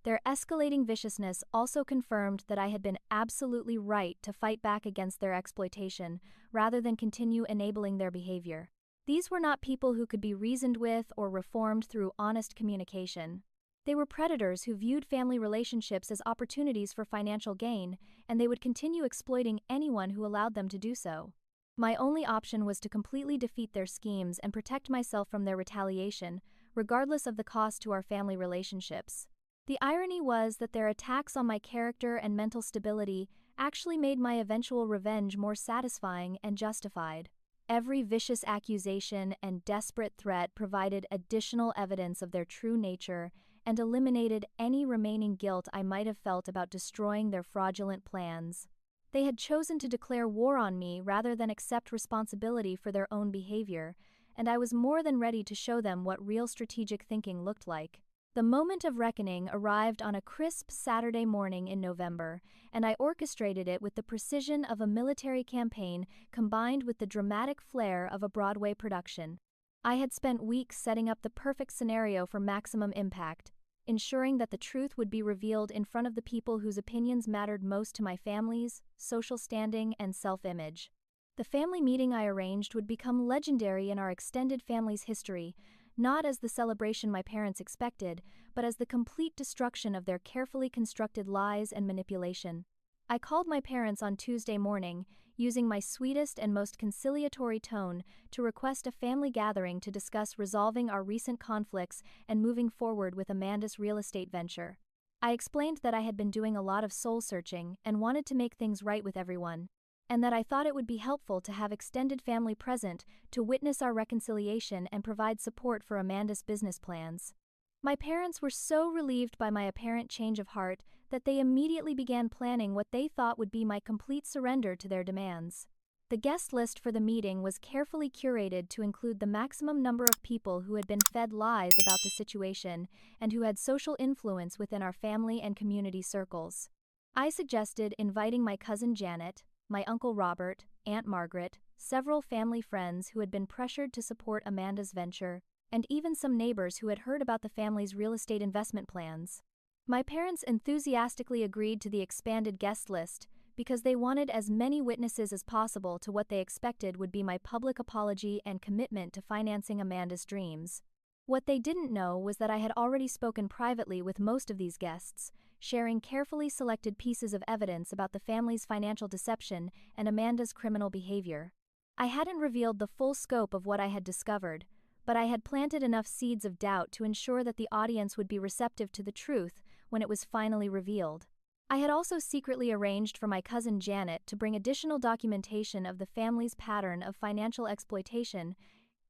Their escalating viciousness also confirmed that I had been absolutely right to fight back against their exploitation, rather than continue enabling their behavior. These were not people who could be reasoned with or reformed through honest communication. They were predators who viewed family relationships as opportunities for financial gain, and they would continue exploiting anyone who allowed them to do so. My only option was to completely defeat their schemes and protect myself from their retaliation, regardless of the cost to our family relationships. The irony was that their attacks on my character and mental stability actually made my eventual revenge more satisfying and justified. Every vicious accusation and desperate threat provided additional evidence of their true nature and eliminated any remaining guilt I might have felt about destroying their fraudulent plans. They had chosen to declare war on me rather than accept responsibility for their own behavior, and I was more than ready to show them what real strategic thinking looked like. The moment of reckoning arrived on a crisp Saturday morning in November, and I orchestrated it with the precision of a military campaign combined with the dramatic flair of a Broadway production. I had spent weeks setting up the perfect scenario for maximum impact, ensuring that the truth would be revealed in front of the people whose opinions mattered most to my family's social standing and self-image. The family meeting I arranged would become legendary in our extended family's history, not as the celebration my parents expected, but as the complete destruction of their carefully constructed lies and manipulation. I called my parents on Tuesday morning, using my sweetest and most conciliatory tone to request a family gathering to discuss resolving our recent conflicts and moving forward with Amanda's real estate venture. I explained that I had been doing a lot of soul-searching and wanted to make things right with everyone. and that I thought it would be helpful to have extended family present to witness our reconciliation and provide support for Amanda's business plans. My parents were so relieved by my apparent change of heart that they immediately began planning what they thought would be my complete surrender to their demands. The guest list for the meeting was carefully curated to include the maximum number of people who had been fed lies about the situation and who had social influence within our family and community circles. I suggested inviting my cousin Janet, my uncle Robert, Aunt Margaret, several family friends who had been pressured to support Amanda's venture, and even some neighbors who had heard about the family's real estate investment plans. My parents enthusiastically agreed to the expanded guest list because they wanted as many witnesses as possible to what they expected would be my public apology and commitment to financing Amanda's dreams. What they didn't know was that I had already spoken privately with most of these guests, sharing carefully selected pieces of evidence about the family's financial deception and Amanda's criminal behavior. I hadn't revealed the full scope of what I had discovered, but I had planted enough seeds of doubt to ensure that the audience would be receptive to the truth when it was finally revealed. I had also secretly arranged for my cousin Janet to bring additional documentation of the family's pattern of financial exploitation,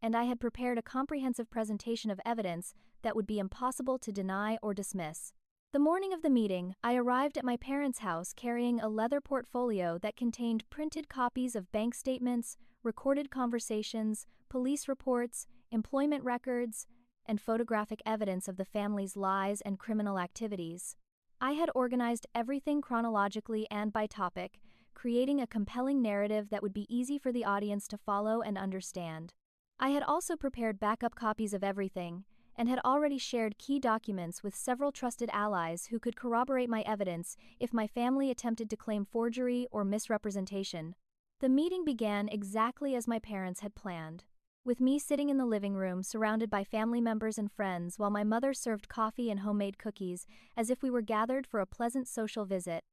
and I had prepared a comprehensive presentation of evidence that would be impossible to deny or dismiss. The morning of the meeting, I arrived at my parents' house carrying a leather portfolio that contained printed copies of bank statements, recorded conversations, police reports, employment records, and photographic evidence of the family's lies and criminal activities. I had organized everything chronologically and by topic, creating a compelling narrative that would be easy for the audience to follow and understand. I had also prepared backup copies of everything, and had already shared key documents with several trusted allies who could corroborate my evidence if my family attempted to claim forgery or misrepresentation. The meeting began exactly as my parents had planned, with me sitting in the living room surrounded by family members and friends while my mother served coffee and homemade cookies as if we were gathered for a pleasant social visit.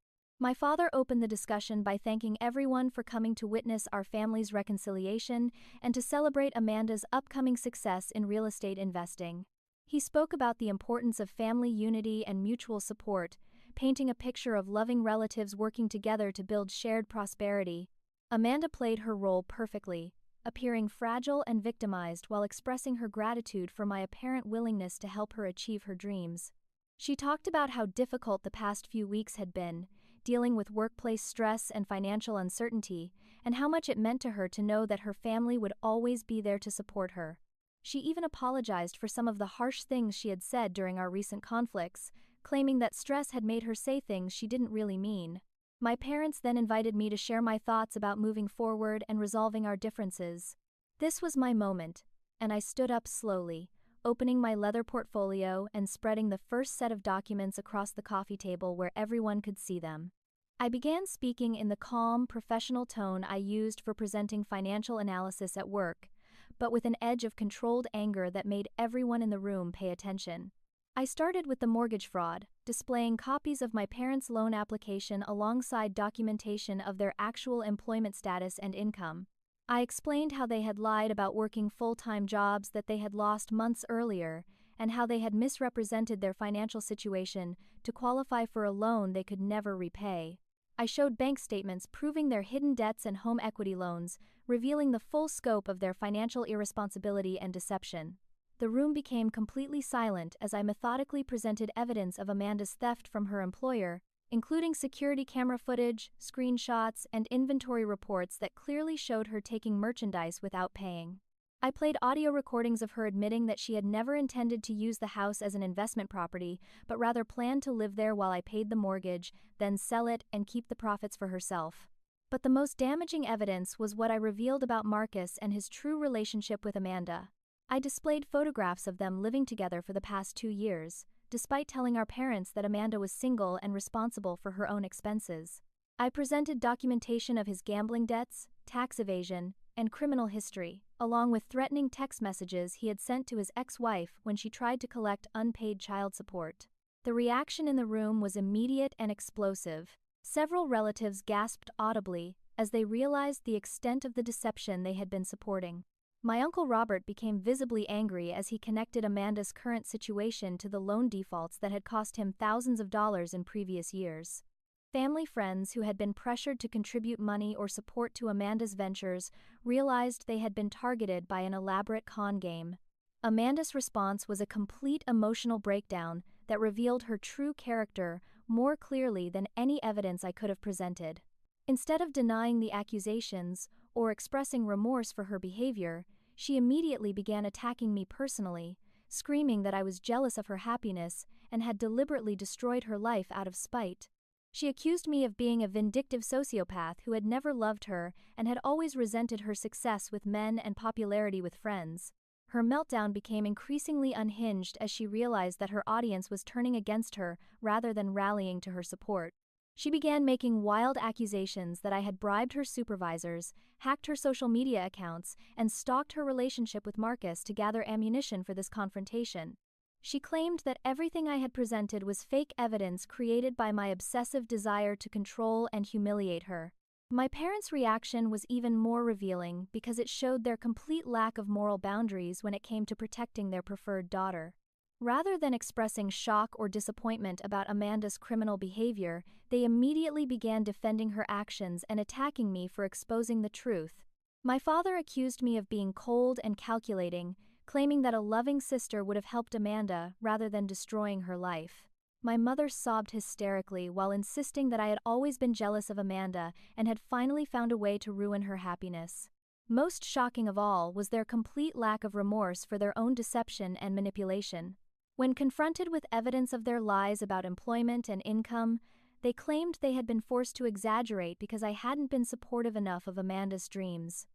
My father opened the discussion by thanking everyone for coming to witness our family's reconciliation and to celebrate Amanda's upcoming success in real estate investing. He spoke about the importance of family unity and mutual support, painting a picture of loving relatives working together to build shared prosperity. Amanda played her role perfectly, appearing fragile and victimized while expressing her gratitude for my apparent willingness to help her achieve her dreams. She talked about how difficult the past few weeks had been, dealing with workplace stress and financial uncertainty, and how much it meant to her to know that her family would always be there to support her. She even apologized for some of the harsh things she had said during our recent conflicts, claiming that stress had made her say things she didn't really mean. My parents then invited me to share my thoughts about moving forward and resolving our differences. This was my moment, and I stood up slowly, opening my leather portfolio and spreading the first set of documents across the coffee table where everyone could see them. I began speaking in the calm, professional tone I used for presenting financial analysis at work, but with an edge of controlled anger that made everyone in the room pay attention. I started with the mortgage fraud, displaying copies of my parents' loan application alongside documentation of their actual employment status and income. I explained how they had lied about working full-time jobs that they had lost months earlier, and how they had misrepresented their financial situation to qualify for a loan they could never repay. I showed bank statements proving their hidden debts and home equity loans, revealing the full scope of their financial irresponsibility and deception. The room became completely silent as I methodically presented evidence of Amanda's theft from her employer, including security camera footage, screenshots, and inventory reports that clearly showed her taking merchandise without paying. I played audio recordings of her admitting that she had never intended to use the house as an investment property, but rather planned to live there while I paid the mortgage, then sell it and keep the profits for herself. But the most damaging evidence was what I revealed about Marcus and his true relationship with Amanda. I displayed photographs of them living together for the past 2 years, despite telling our parents that Amanda was single and responsible for her own expenses. I presented documentation of his gambling debts, tax evasion, and criminal history, along with threatening text messages he had sent to his ex-wife when she tried to collect unpaid child support. The reaction in the room was immediate and explosive. Several relatives gasped audibly as they realized the extent of the deception they had been supporting. My Uncle Robert became visibly angry as he connected Amanda's current situation to the loan defaults that had cost him thousands of dollars in previous years. Family friends who had been pressured to contribute money or support to Amanda's ventures realized they had been targeted by an elaborate con game. Amanda's response was a complete emotional breakdown that revealed her true character more clearly than any evidence I could have presented. Instead of denying the accusations or expressing remorse for her behavior, she immediately began attacking me personally, screaming that I was jealous of her happiness and had deliberately destroyed her life out of spite. She accused me of being a vindictive sociopath who had never loved her and had always resented her success with men and popularity with friends. Her meltdown became increasingly unhinged as she realized that her audience was turning against her rather than rallying to her support. She began making wild accusations that I had bribed her supervisors, hacked her social media accounts, and stalked her relationship with Marcus to gather ammunition for this confrontation. She claimed that everything I had presented was fake evidence created by my obsessive desire to control and humiliate her. My parents' reaction was even more revealing because it showed their complete lack of moral boundaries when it came to protecting their preferred daughter. Rather than expressing shock or disappointment about Amanda's criminal behavior, they immediately began defending her actions and attacking me for exposing the truth. My father accused me of being cold and calculating, claiming that a loving sister would have helped Amanda rather than destroying her life. My mother sobbed hysterically while insisting that I had always been jealous of Amanda and had finally found a way to ruin her happiness. Most shocking of all was their complete lack of remorse for their own deception and manipulation. When confronted with evidence of their lies about employment and income, they claimed they had been forced to exaggerate because I hadn't been supportive enough of Amanda's dreams.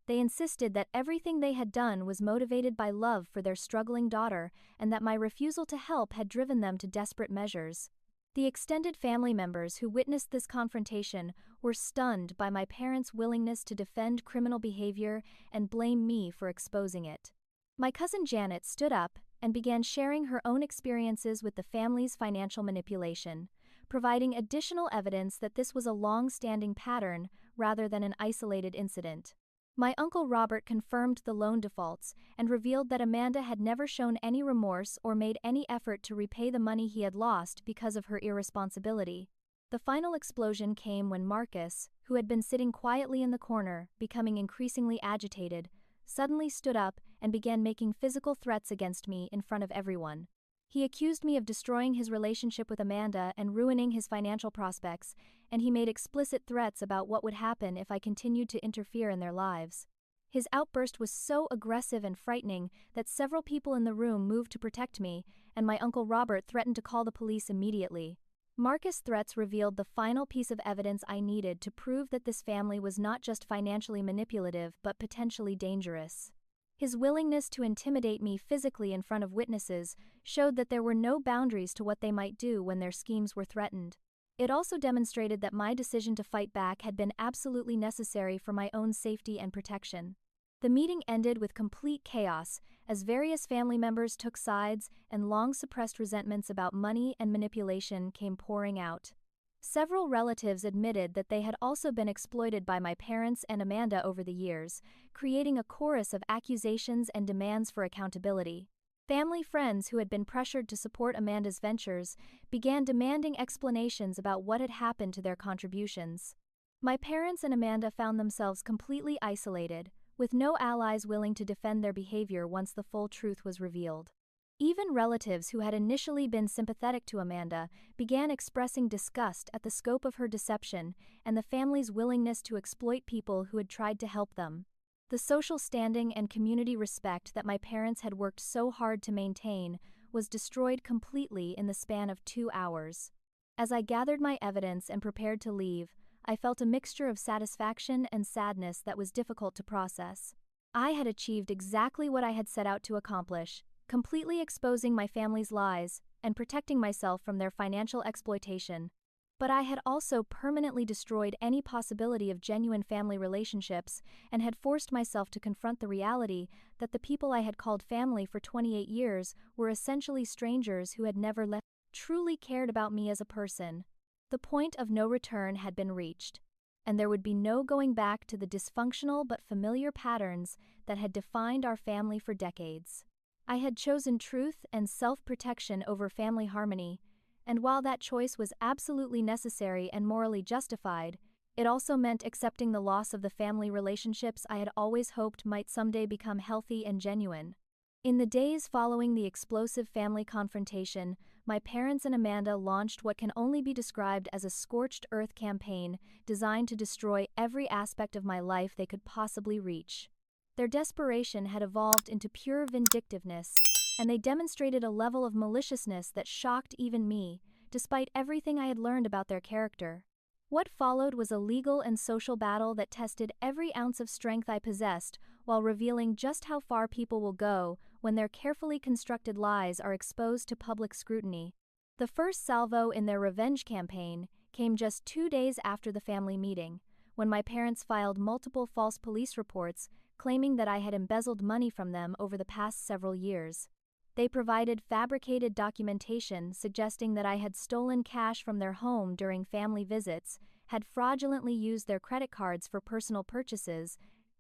They insisted that everything they had done was motivated by love for their struggling daughter and that my refusal to help had driven them to desperate measures. The extended family members who witnessed this confrontation were stunned by my parents' willingness to defend criminal behavior and blame me for exposing it. My cousin Janet stood up and began sharing her own experiences with the family's financial manipulation, providing additional evidence that this was a long-standing pattern rather than an isolated incident. My uncle Robert confirmed the loan defaults and revealed that Amanda had never shown any remorse or made any effort to repay the money he had lost because of her irresponsibility. The final explosion came when Marcus, who had been sitting quietly in the corner, becoming increasingly agitated, suddenly stood up and began making physical threats against me in front of everyone. He accused me of destroying his relationship with Amanda and ruining his financial prospects, and he made explicit threats about what would happen if I continued to interfere in their lives. His outburst was so aggressive and frightening that several people in the room moved to protect me, and my uncle Robert threatened to call the police immediately. Marcus' threats revealed the final piece of evidence I needed to prove that this family was not just financially manipulative but potentially dangerous. His willingness to intimidate me physically in front of witnesses showed that there were no boundaries to what they might do when their schemes were threatened. It also demonstrated that my decision to fight back had been absolutely necessary for my own safety and protection. The meeting ended with complete chaos as various family members took sides and long-suppressed resentments about money and manipulation came pouring out. Several relatives admitted that they had also been exploited by my parents and Amanda over the years, creating a chorus of accusations and demands for accountability. Family friends who had been pressured to support Amanda's ventures began demanding explanations about what had happened to their contributions. My parents and Amanda found themselves completely isolated, with no allies willing to defend their behavior once the full truth was revealed. Even relatives who had initially been sympathetic to Amanda began expressing disgust at the scope of her deception and the family's willingness to exploit people who had tried to help them. The social standing and community respect that my parents had worked so hard to maintain was destroyed completely in the span of 2 hours. As I gathered my evidence and prepared to leave, I felt a mixture of satisfaction and sadness that was difficult to process. I had achieved exactly what I had set out to accomplish, completely exposing my family's lies and protecting myself from their financial exploitation. But I had also permanently destroyed any possibility of genuine family relationships and had forced myself to confront the reality that the people I had called family for 28 years were essentially strangers who had never truly cared about me as a person. The point of no return had been reached, and there would be no going back to the dysfunctional but familiar patterns that had defined our family for decades. I had chosen truth and self-protection over family harmony, And while that choice was absolutely necessary and morally justified, it also meant accepting the loss of the family relationships I had always hoped might someday become healthy and genuine. In the days following the explosive family confrontation, my parents and Amanda launched what can only be described as a scorched earth campaign designed to destroy every aspect of my life they could possibly reach. Their desperation had evolved into pure vindictiveness, and they demonstrated a level of maliciousness that shocked even me, despite everything I had learned about their character. What followed was a legal and social battle that tested every ounce of strength I possessed, while revealing just how far people will go when their carefully constructed lies are exposed to public scrutiny. The first salvo in their revenge campaign came just 2 days after the family meeting, when my parents filed multiple false police reports claiming that I had embezzled money from them over the past several years. They provided fabricated documentation suggesting that I had stolen cash from their home during family visits, had fraudulently used their credit cards for personal purchases,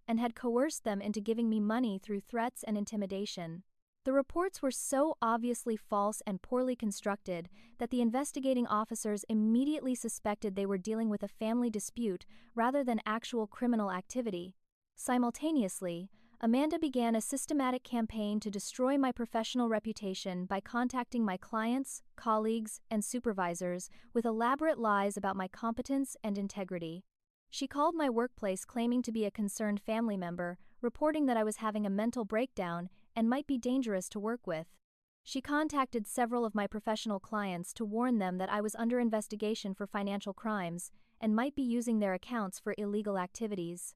and had coerced them into giving me money through threats and intimidation. The reports were so obviously false and poorly constructed that the investigating officers immediately suspected they were dealing with a family dispute rather than actual criminal activity. Simultaneously, Amanda began a systematic campaign to destroy my professional reputation by contacting my clients, colleagues, and supervisors with elaborate lies about my competence and integrity. She called my workplace claiming to be a concerned family member, reporting that I was having a mental breakdown and might be dangerous to work with. She contacted several of my professional clients to warn them that I was under investigation for financial crimes and might be using their accounts for illegal activities.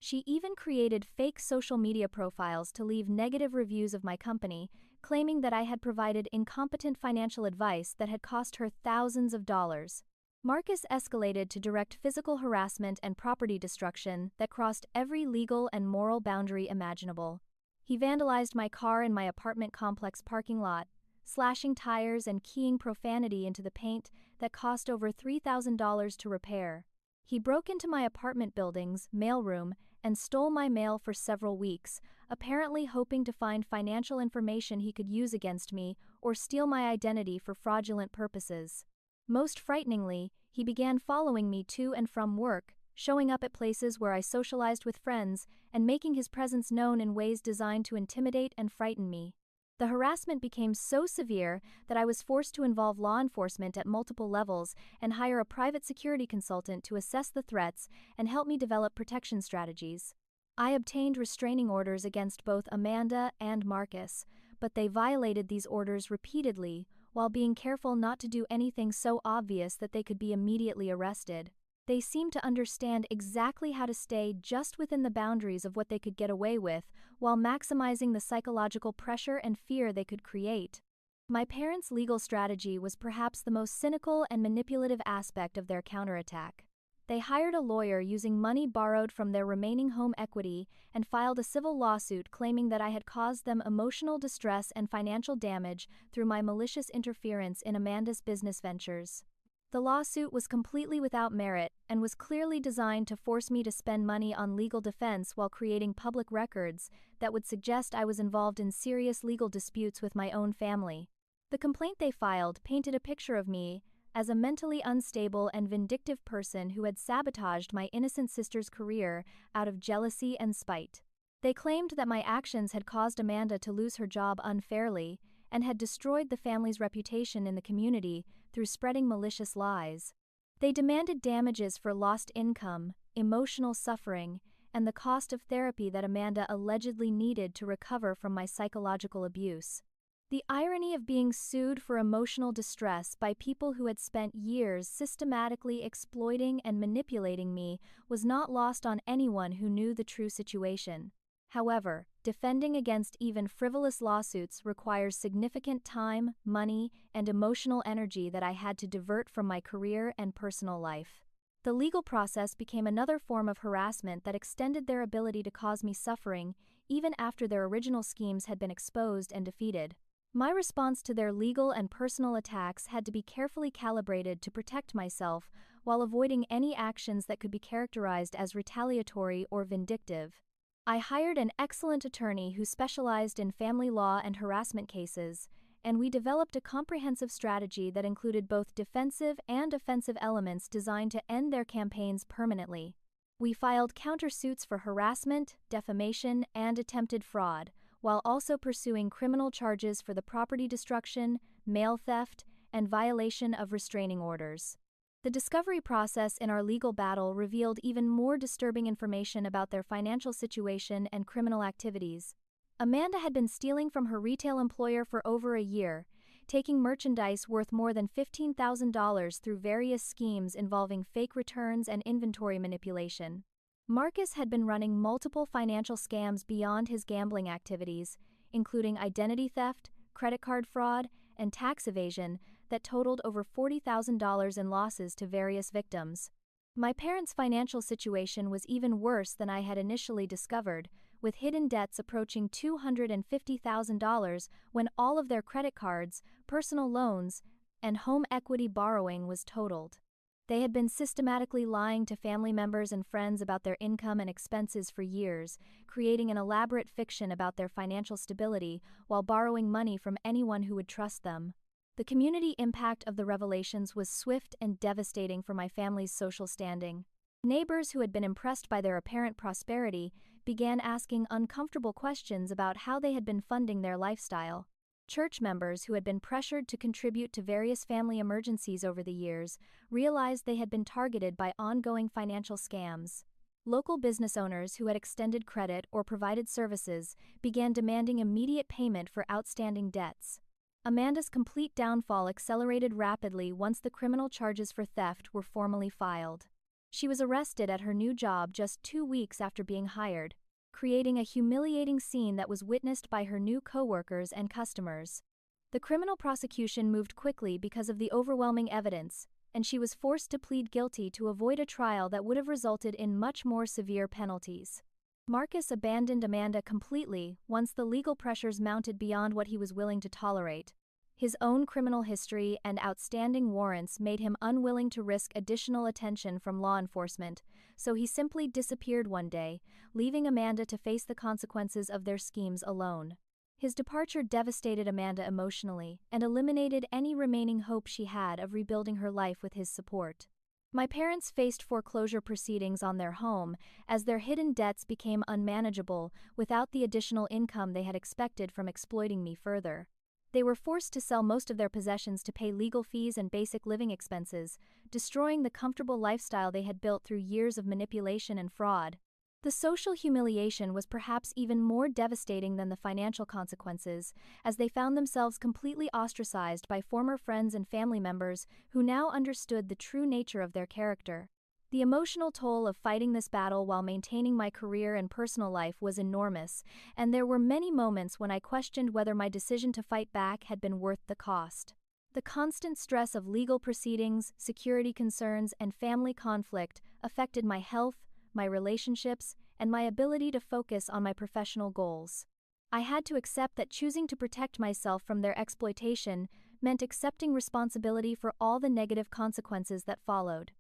She even created fake social media profiles to leave negative reviews of my company, claiming that I had provided incompetent financial advice that had cost her thousands of dollars. Marcus escalated to direct physical harassment and property destruction that crossed every legal and moral boundary imaginable. He vandalized my car in my apartment complex parking lot, slashing tires and keying profanity into the paint that cost over $3,000 to repair. He broke into my apartment building's mailroom and stole my mail for several weeks, apparently hoping to find financial information he could use against me or steal my identity for fraudulent purposes. Most frighteningly, he began following me to and from work, showing up at places where I socialized with friends, and making his presence known in ways designed to intimidate and frighten me. The harassment became so severe that I was forced to involve law enforcement at multiple levels and hire a private security consultant to assess the threats and help me develop protection strategies. I obtained restraining orders against both Amanda and Marcus, but they violated these orders repeatedly while being careful not to do anything so obvious that they could be immediately arrested. They seemed to understand exactly how to stay just within the boundaries of what they could get away with, while maximizing the psychological pressure and fear they could create. My parents' legal strategy was perhaps the most cynical and manipulative aspect of their counterattack. They hired a lawyer using money borrowed from their remaining home equity and filed a civil lawsuit claiming that I had caused them emotional distress and financial damage through my malicious interference in Amanda's business ventures. The lawsuit was completely without merit and was clearly designed to force me to spend money on legal defense while creating public records that would suggest I was involved in serious legal disputes with my own family. The complaint they filed painted a picture of me as a mentally unstable and vindictive person who had sabotaged my innocent sister's career out of jealousy and spite. They claimed that my actions had caused Amanda to lose her job unfairly and had destroyed the family's reputation in the community through spreading malicious lies. They demanded damages for lost income, emotional suffering, and the cost of therapy that Amanda allegedly needed to recover from my psychological abuse. The irony of being sued for emotional distress by people who had spent years systematically exploiting and manipulating me was not lost on anyone who knew the true situation. However, defending against even frivolous lawsuits requires significant time, money, and emotional energy that I had to divert from my career and personal life. The legal process became another form of harassment that extended their ability to cause me suffering even after their original schemes had been exposed and defeated. My response to their legal and personal attacks had to be carefully calibrated to protect myself while avoiding any actions that could be characterized as retaliatory or vindictive. I hired an excellent attorney who specialized in family law and harassment cases, and we developed a comprehensive strategy that included both defensive and offensive elements designed to end their campaigns permanently. We filed countersuits for harassment, defamation, and attempted fraud, while also pursuing criminal charges for the property destruction, mail theft, and violation of restraining orders. The discovery process in our legal battle revealed even more disturbing information about their financial situation and criminal activities. Amanda had been stealing from her retail employer for over a year, taking merchandise worth more than $15,000 through various schemes involving fake returns and inventory manipulation. Marcus had been running multiple financial scams beyond his gambling activities, including identity theft, credit card fraud, and tax evasion that totaled over $40,000 in losses to various victims. My parents' financial situation was even worse than I had initially discovered, with hidden debts approaching $250,000 when all of their credit cards, personal loans, and home equity borrowing was totaled. They had been systematically lying to family members and friends about their income and expenses for years, creating an elaborate fiction about their financial stability while borrowing money from anyone who would trust them. The community impact of the revelations was swift and devastating for my family's social standing. Neighbors who had been impressed by their apparent prosperity began asking uncomfortable questions about how they had been funding their lifestyle. Church members who had been pressured to contribute to various family emergencies over the years realized they had been targeted by ongoing financial scams. Local business owners who had extended credit or provided services began demanding immediate payment for outstanding debts. Amanda's complete downfall accelerated rapidly once the criminal charges for theft were formally filed. She was arrested at her new job just 2 weeks after being hired, creating a humiliating scene that was witnessed by her new coworkers and customers. The criminal prosecution moved quickly because of the overwhelming evidence, and she was forced to plead guilty to avoid a trial that would have resulted in much more severe penalties. Marcus abandoned Amanda completely once the legal pressures mounted beyond what he was willing to tolerate. His own criminal history and outstanding warrants made him unwilling to risk additional attention from law enforcement, so he simply disappeared one day, leaving Amanda to face the consequences of their schemes alone. His departure devastated Amanda emotionally and eliminated any remaining hope she had of rebuilding her life with his support. My parents faced foreclosure proceedings on their home as their hidden debts became unmanageable without the additional income they had expected from exploiting me further. They were forced to sell most of their possessions to pay legal fees and basic living expenses, destroying the comfortable lifestyle they had built through years of manipulation and fraud. The social humiliation was perhaps even more devastating than the financial consequences, as they found themselves completely ostracized by former friends and family members who now understood the true nature of their character. The emotional toll of fighting this battle while maintaining my career and personal life was enormous, and there were many moments when I questioned whether my decision to fight back had been worth the cost. The constant stress of legal proceedings, security concerns, and family conflict affected my health, my relationships, and my ability to focus on my professional goals. I had to accept that choosing to protect myself from their exploitation meant accepting responsibility for all the negative consequences that followed.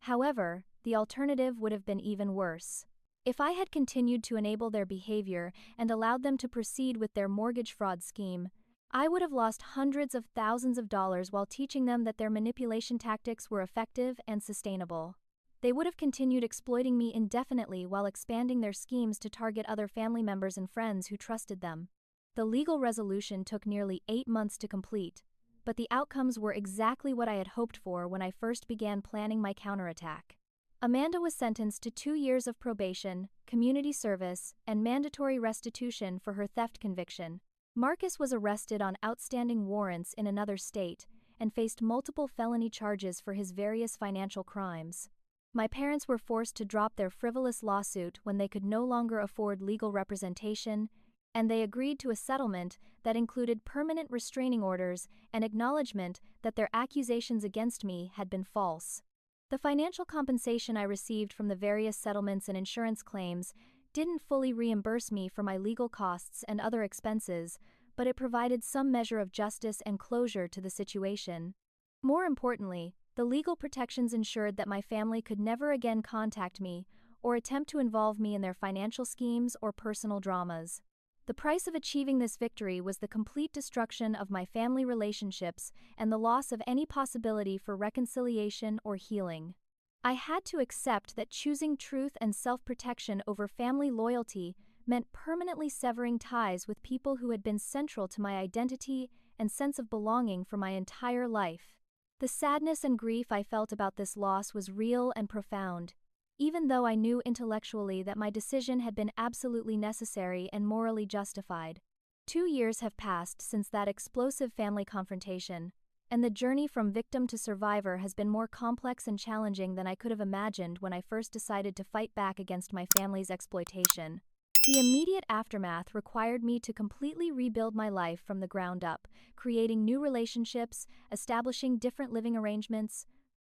However, the alternative would have been even worse. If I had continued to enable their behavior and allowed them to proceed with their mortgage fraud scheme, I would have lost hundreds of thousands of dollars while teaching them that their manipulation tactics were effective and sustainable. They would have continued exploiting me indefinitely while expanding their schemes to target other family members and friends who trusted them. The legal resolution took nearly 8 months to complete, but the outcomes were exactly what I had hoped for when I first began planning my counterattack. Amanda was sentenced to 2 years of probation, community service, and mandatory restitution for her theft conviction. Marcus was arrested on outstanding warrants in another state and faced multiple felony charges for his various financial crimes. My parents were forced to drop their frivolous lawsuit when they could no longer afford legal representation, and they agreed to a settlement that included permanent restraining orders and acknowledgement that their accusations against me had been false. The financial compensation I received from the various settlements and insurance claims didn't fully reimburse me for my legal costs and other expenses, but it provided some measure of justice and closure to the situation. More importantly, the legal protections ensured that my family could never again contact me or attempt to involve me in their financial schemes or personal dramas. The price of achieving this victory was the complete destruction of my family relationships and the loss of any possibility for reconciliation or healing. I had to accept that choosing truth and self-protection over family loyalty meant permanently severing ties with people who had been central to my identity and sense of belonging for my entire life. The sadness and grief I felt about this loss was real and profound, even though I knew intellectually that my decision had been absolutely necessary and morally justified. 2 years have passed since that explosive family confrontation, and the journey from victim to survivor has been more complex and challenging than I could have imagined when I first decided to fight back against my family's exploitation. The immediate aftermath required me to completely rebuild my life from the ground up, creating new relationships, establishing different living arrangements,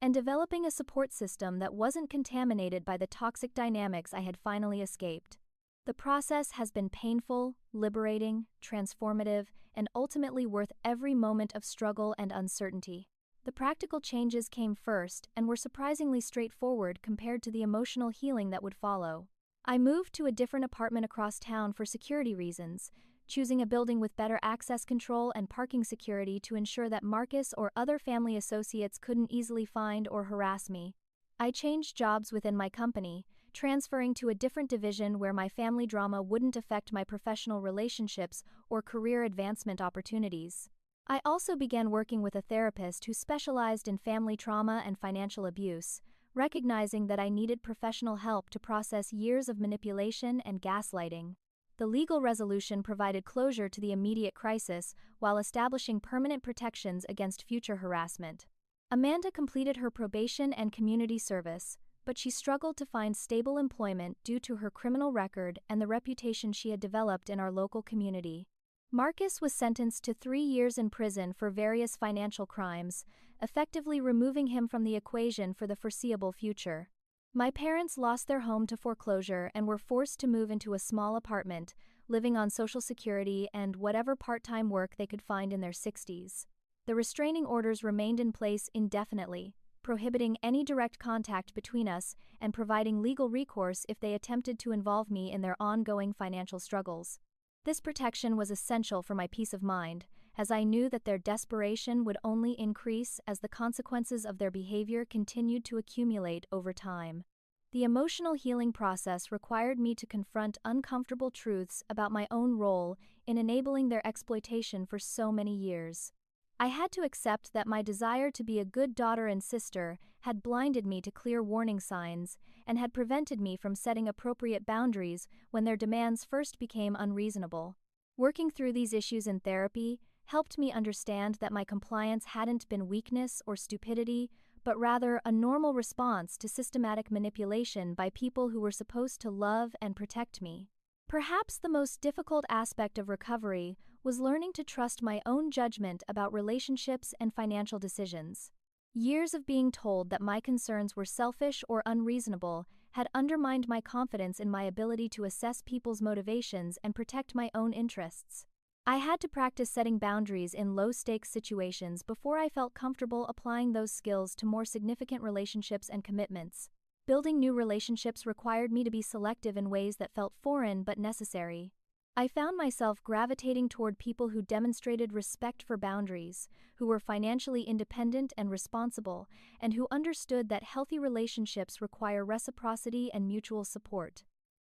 and developing a support system that wasn't contaminated by the toxic dynamics I had finally escaped. The process has been painful, liberating, transformative, and ultimately worth every moment of struggle and uncertainty. The practical changes came first and were surprisingly straightforward compared to the emotional healing that would follow. I moved to a different apartment across town for security reasons, choosing a building with better access control and parking security to ensure that Marcus or other family associates couldn't easily find or harass me. I changed jobs within my company, transferring to a different division where my family drama wouldn't affect my professional relationships or career advancement opportunities. I also began working with a therapist who specialized in family trauma and financial abuse, recognizing that I needed professional help to process years of manipulation and gaslighting. The legal resolution provided closure to the immediate crisis while establishing permanent protections against future harassment. Amanda completed her probation and community service, but she struggled to find stable employment due to her criminal record and the reputation she had developed in our local community. Marcus was sentenced to 3 years in prison for various financial crimes, effectively removing him from the equation for the foreseeable future. My parents lost their home to foreclosure and were forced to move into a small apartment, living on Social Security and whatever part-time work they could find in their 60s. The restraining orders remained in place indefinitely, prohibiting any direct contact between us and providing legal recourse if they attempted to involve me in their ongoing financial struggles. This protection was essential for my peace of mind, as I knew that their desperation would only increase as the consequences of their behavior continued to accumulate over time. The emotional healing process required me to confront uncomfortable truths about my own role in enabling their exploitation for so many years. I had to accept that my desire to be a good daughter and sister had blinded me to clear warning signs and had prevented me from setting appropriate boundaries when their demands first became unreasonable. Working through these issues in therapy helped me understand that my compliance hadn't been weakness or stupidity, but rather a normal response to systematic manipulation by people who were supposed to love and protect me. Perhaps the most difficult aspect of recovery was learning to trust my own judgment about relationships and financial decisions. Years of being told that my concerns were selfish or unreasonable had undermined my confidence in my ability to assess people's motivations and protect my own interests. I had to practice setting boundaries in low-stakes situations before I felt comfortable applying those skills to more significant relationships and commitments. Building new relationships required me to be selective in ways that felt foreign but necessary. I found myself gravitating toward people who demonstrated respect for boundaries, who were financially independent and responsible, and who understood that healthy relationships require reciprocity and mutual support.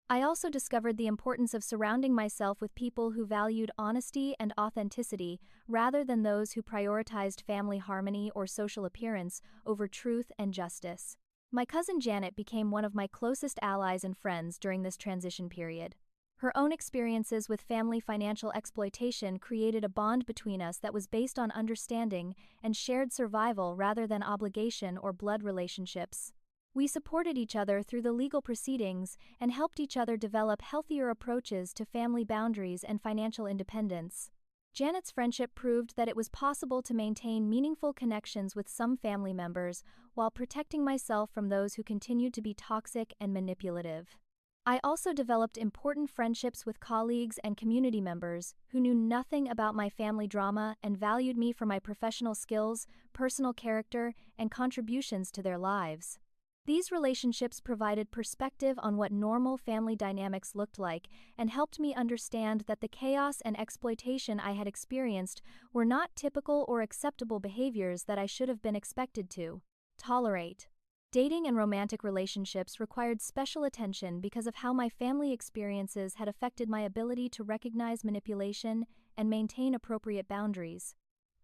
I also discovered the importance of surrounding myself with people who valued honesty and authenticity rather than those who prioritized family harmony or social appearance over truth and justice. My cousin Janet became one of my closest allies and friends during this transition period. Her own experiences with family financial exploitation created a bond between us that was based on understanding and shared survival rather than obligation or blood relationships. We supported each other through the legal proceedings and helped each other develop healthier approaches to family boundaries and financial independence. Janet's friendship proved that it was possible to maintain meaningful connections with some family members while protecting myself from those who continued to be toxic and manipulative. I also developed important friendships with colleagues and community members who knew nothing about my family drama and valued me for my professional skills, personal character, and contributions to their lives. These relationships provided perspective on what normal family dynamics looked like and helped me understand that the chaos and exploitation I had experienced were not typical or acceptable behaviors that I should have been expected to tolerate. Dating and romantic relationships required special attention because of how my family experiences had affected my ability to recognize manipulation and maintain appropriate boundaries.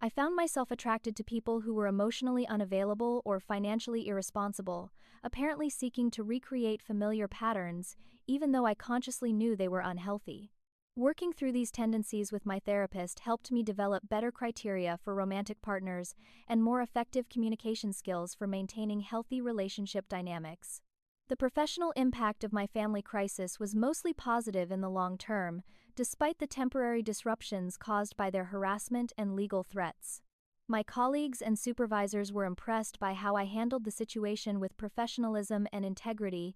I found myself attracted to people who were emotionally unavailable or financially irresponsible, apparently seeking to recreate familiar patterns, even though I consciously knew they were unhealthy. Working through these tendencies with my therapist helped me develop better criteria for romantic partners and more effective communication skills for maintaining healthy relationship dynamics. The professional impact of my family crisis was mostly positive in the long term, despite the temporary disruptions caused by their harassment and legal threats. My colleagues and supervisors were impressed by how I handled the situation with professionalism and integrity,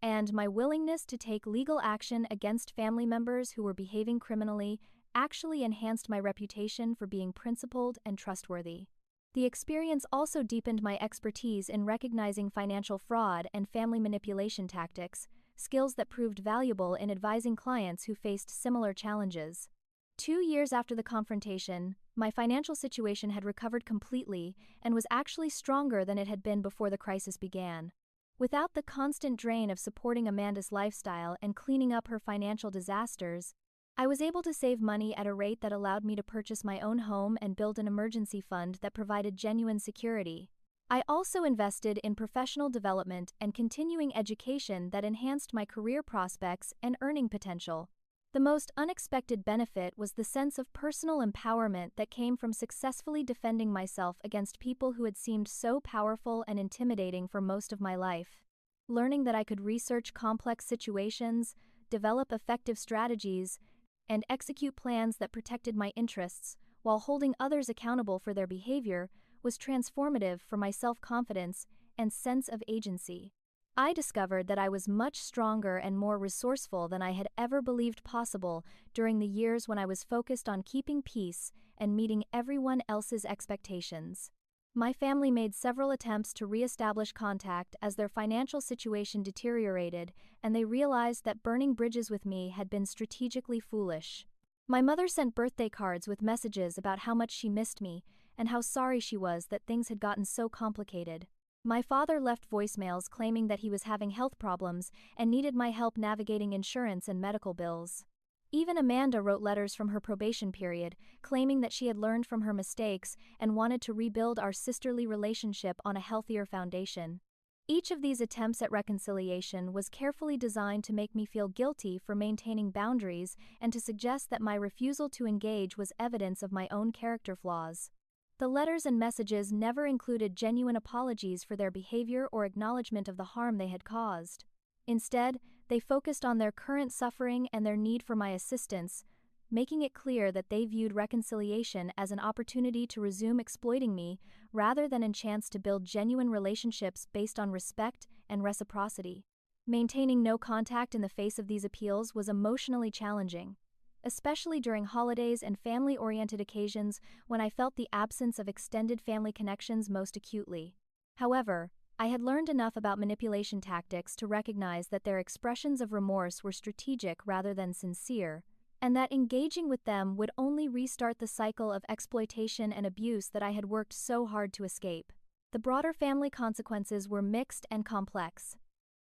and my willingness to take legal action against family members who were behaving criminally actually enhanced my reputation for being principled and trustworthy. The experience also deepened my expertise in recognizing financial fraud and family manipulation tactics, skills that proved valuable in advising clients who faced similar challenges. 2 years after the confrontation, my financial situation had recovered completely and was actually stronger than it had been before the crisis began. Without the constant drain of supporting Amanda's lifestyle and cleaning up her financial disasters, I was able to save money at a rate that allowed me to purchase my own home and build an emergency fund that provided genuine security. I also invested in professional development and continuing education that enhanced my career prospects and earning potential. The most unexpected benefit was the sense of personal empowerment that came from successfully defending myself against people who had seemed so powerful and intimidating for most of my life. Learning that I could research complex situations, develop effective strategies, and execute plans that protected my interests while holding others accountable for their behavior was transformative for my self-confidence and sense of agency. I discovered that I was much stronger and more resourceful than I had ever believed possible during the years when I was focused on keeping peace and meeting everyone else's expectations. My family made several attempts to re-establish contact as their financial situation deteriorated, and they realized that burning bridges with me had been strategically foolish. My mother sent birthday cards with messages about how much she missed me and how sorry she was that things had gotten so complicated. My father left voicemails claiming that he was having health problems and needed my help navigating insurance and medical bills. Even Amanda wrote letters from her probation period, claiming that she had learned from her mistakes and wanted to rebuild our sisterly relationship on a healthier foundation. Each of these attempts at reconciliation was carefully designed to make me feel guilty for maintaining boundaries and to suggest that my refusal to engage was evidence of my own character flaws. The letters and messages never included genuine apologies for their behavior or acknowledgement of the harm they had caused. Instead, they focused on their current suffering and their need for my assistance, making it clear that they viewed reconciliation as an opportunity to resume exploiting me rather than a chance to build genuine relationships based on respect and reciprocity. Maintaining no contact in the face of these appeals was emotionally challenging, especially during holidays and family-oriented occasions when I felt the absence of extended family connections most acutely. However, I had learned enough about manipulation tactics to recognize that their expressions of remorse were strategic rather than sincere, and that engaging with them would only restart the cycle of exploitation and abuse that I had worked so hard to escape. The broader family consequences were mixed and complex.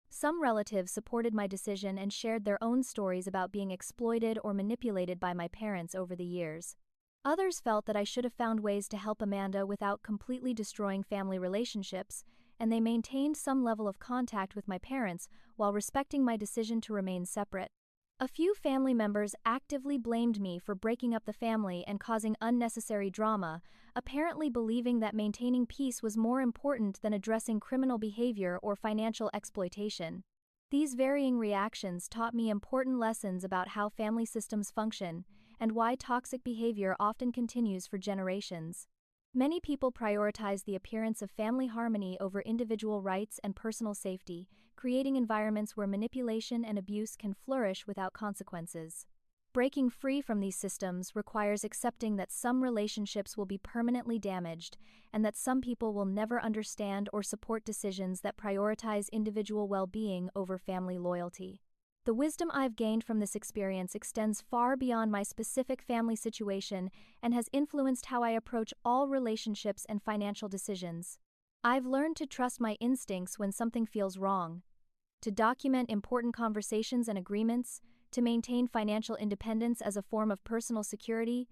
Some relatives supported my decision and shared their own stories about being exploited or manipulated by my parents over the years. Others felt that I should have found ways to help Amanda without completely destroying family relationships, and they maintained some level of contact with my parents while respecting my decision to remain separate. A few family members actively blamed me for breaking up the family and causing unnecessary drama, apparently believing that maintaining peace was more important than addressing criminal behavior or financial exploitation. These varying reactions taught me important lessons about how family systems function and why toxic behavior often continues for generations. Many people prioritize the appearance of family harmony over individual rights and personal safety, creating environments where manipulation and abuse can flourish without consequences. Breaking free from these systems requires accepting that some relationships will be permanently damaged and that some people will never understand or support decisions that prioritize individual well-being over family loyalty. The wisdom I've gained from this experience extends far beyond my specific family situation and has influenced how I approach all relationships and financial decisions. I've learned to trust my instincts when something feels wrong, to document important conversations and agreements, to maintain financial independence as a form of personal security,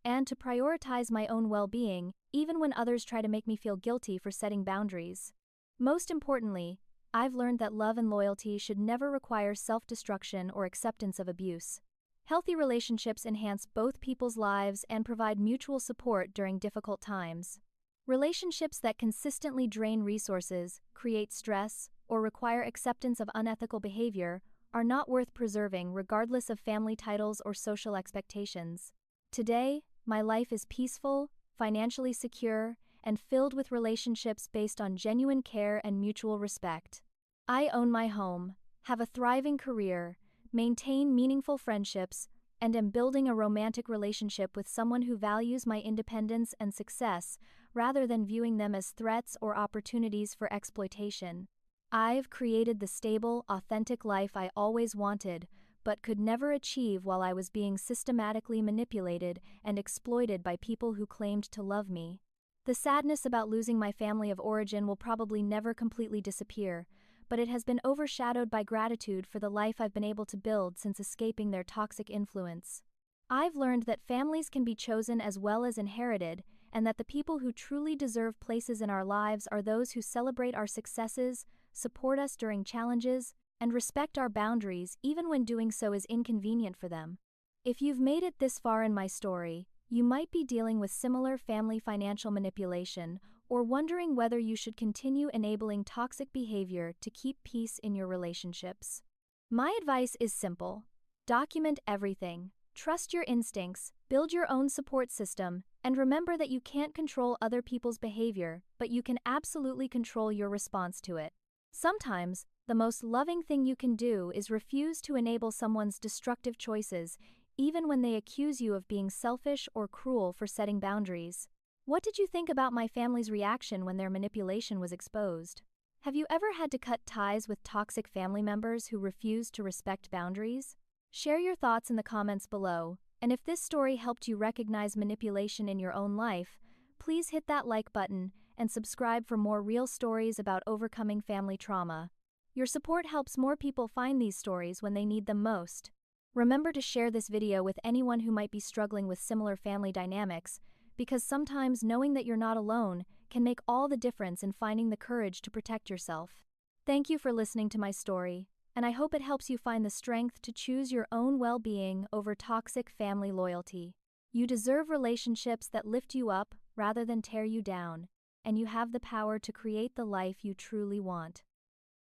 and to prioritize my own well-being, even when others try to make me feel guilty for setting boundaries. Most importantly, I've learned that love and loyalty should never require self-destruction or acceptance of abuse. Healthy relationships enhance both people's lives and provide mutual support during difficult times. Relationships that consistently drain resources, create stress, or require acceptance of unethical behavior are not worth preserving regardless of family titles or social expectations. Today, my life is peaceful, financially secure, and filled with relationships based on genuine care and mutual respect. I own my home, have a thriving career, maintain meaningful friendships, and am building a romantic relationship with someone who values my independence and success rather than viewing them as threats or opportunities for exploitation. I've created the stable, authentic life I always wanted, but could never achieve while I was being systematically manipulated and exploited by people who claimed to love me. The sadness about losing my family of origin will probably never completely disappear, but it has been overshadowed by gratitude for the life I've been able to build since escaping their toxic influence. I've learned that families can be chosen as well as inherited, and that the people who truly deserve places in our lives are those who celebrate our successes, support us during challenges, and respect our boundaries even when doing so is inconvenient for them. If you've made it this far in my story, you might be dealing with similar family financial manipulation or wondering whether you should continue enabling toxic behavior to keep peace in your relationships. My advice is simple. Document everything, trust your instincts, build your own support system, and remember that you can't control other people's behavior, but you can absolutely control your response to it. Sometimes, the most loving thing you can do is refuse to enable someone's destructive choices, even when they accuse you of being selfish or cruel for setting boundaries. What did you think about my family's reaction when their manipulation was exposed? Have you ever had to cut ties with toxic family members who refused to respect boundaries? Share your thoughts in the comments below, and if this story helped you recognize manipulation in your own life, please hit that like button and subscribe for more real stories about overcoming family trauma. Your support helps more people find these stories when they need them most. Remember to share this video with anyone who might be struggling with similar family dynamics, because sometimes knowing that you're not alone can make all the difference in finding the courage to protect yourself. Thank you for listening to my story, and I hope it helps you find the strength to choose your own well-being over toxic family loyalty. You deserve relationships that lift you up rather than tear you down, and you have the power to create the life you truly want.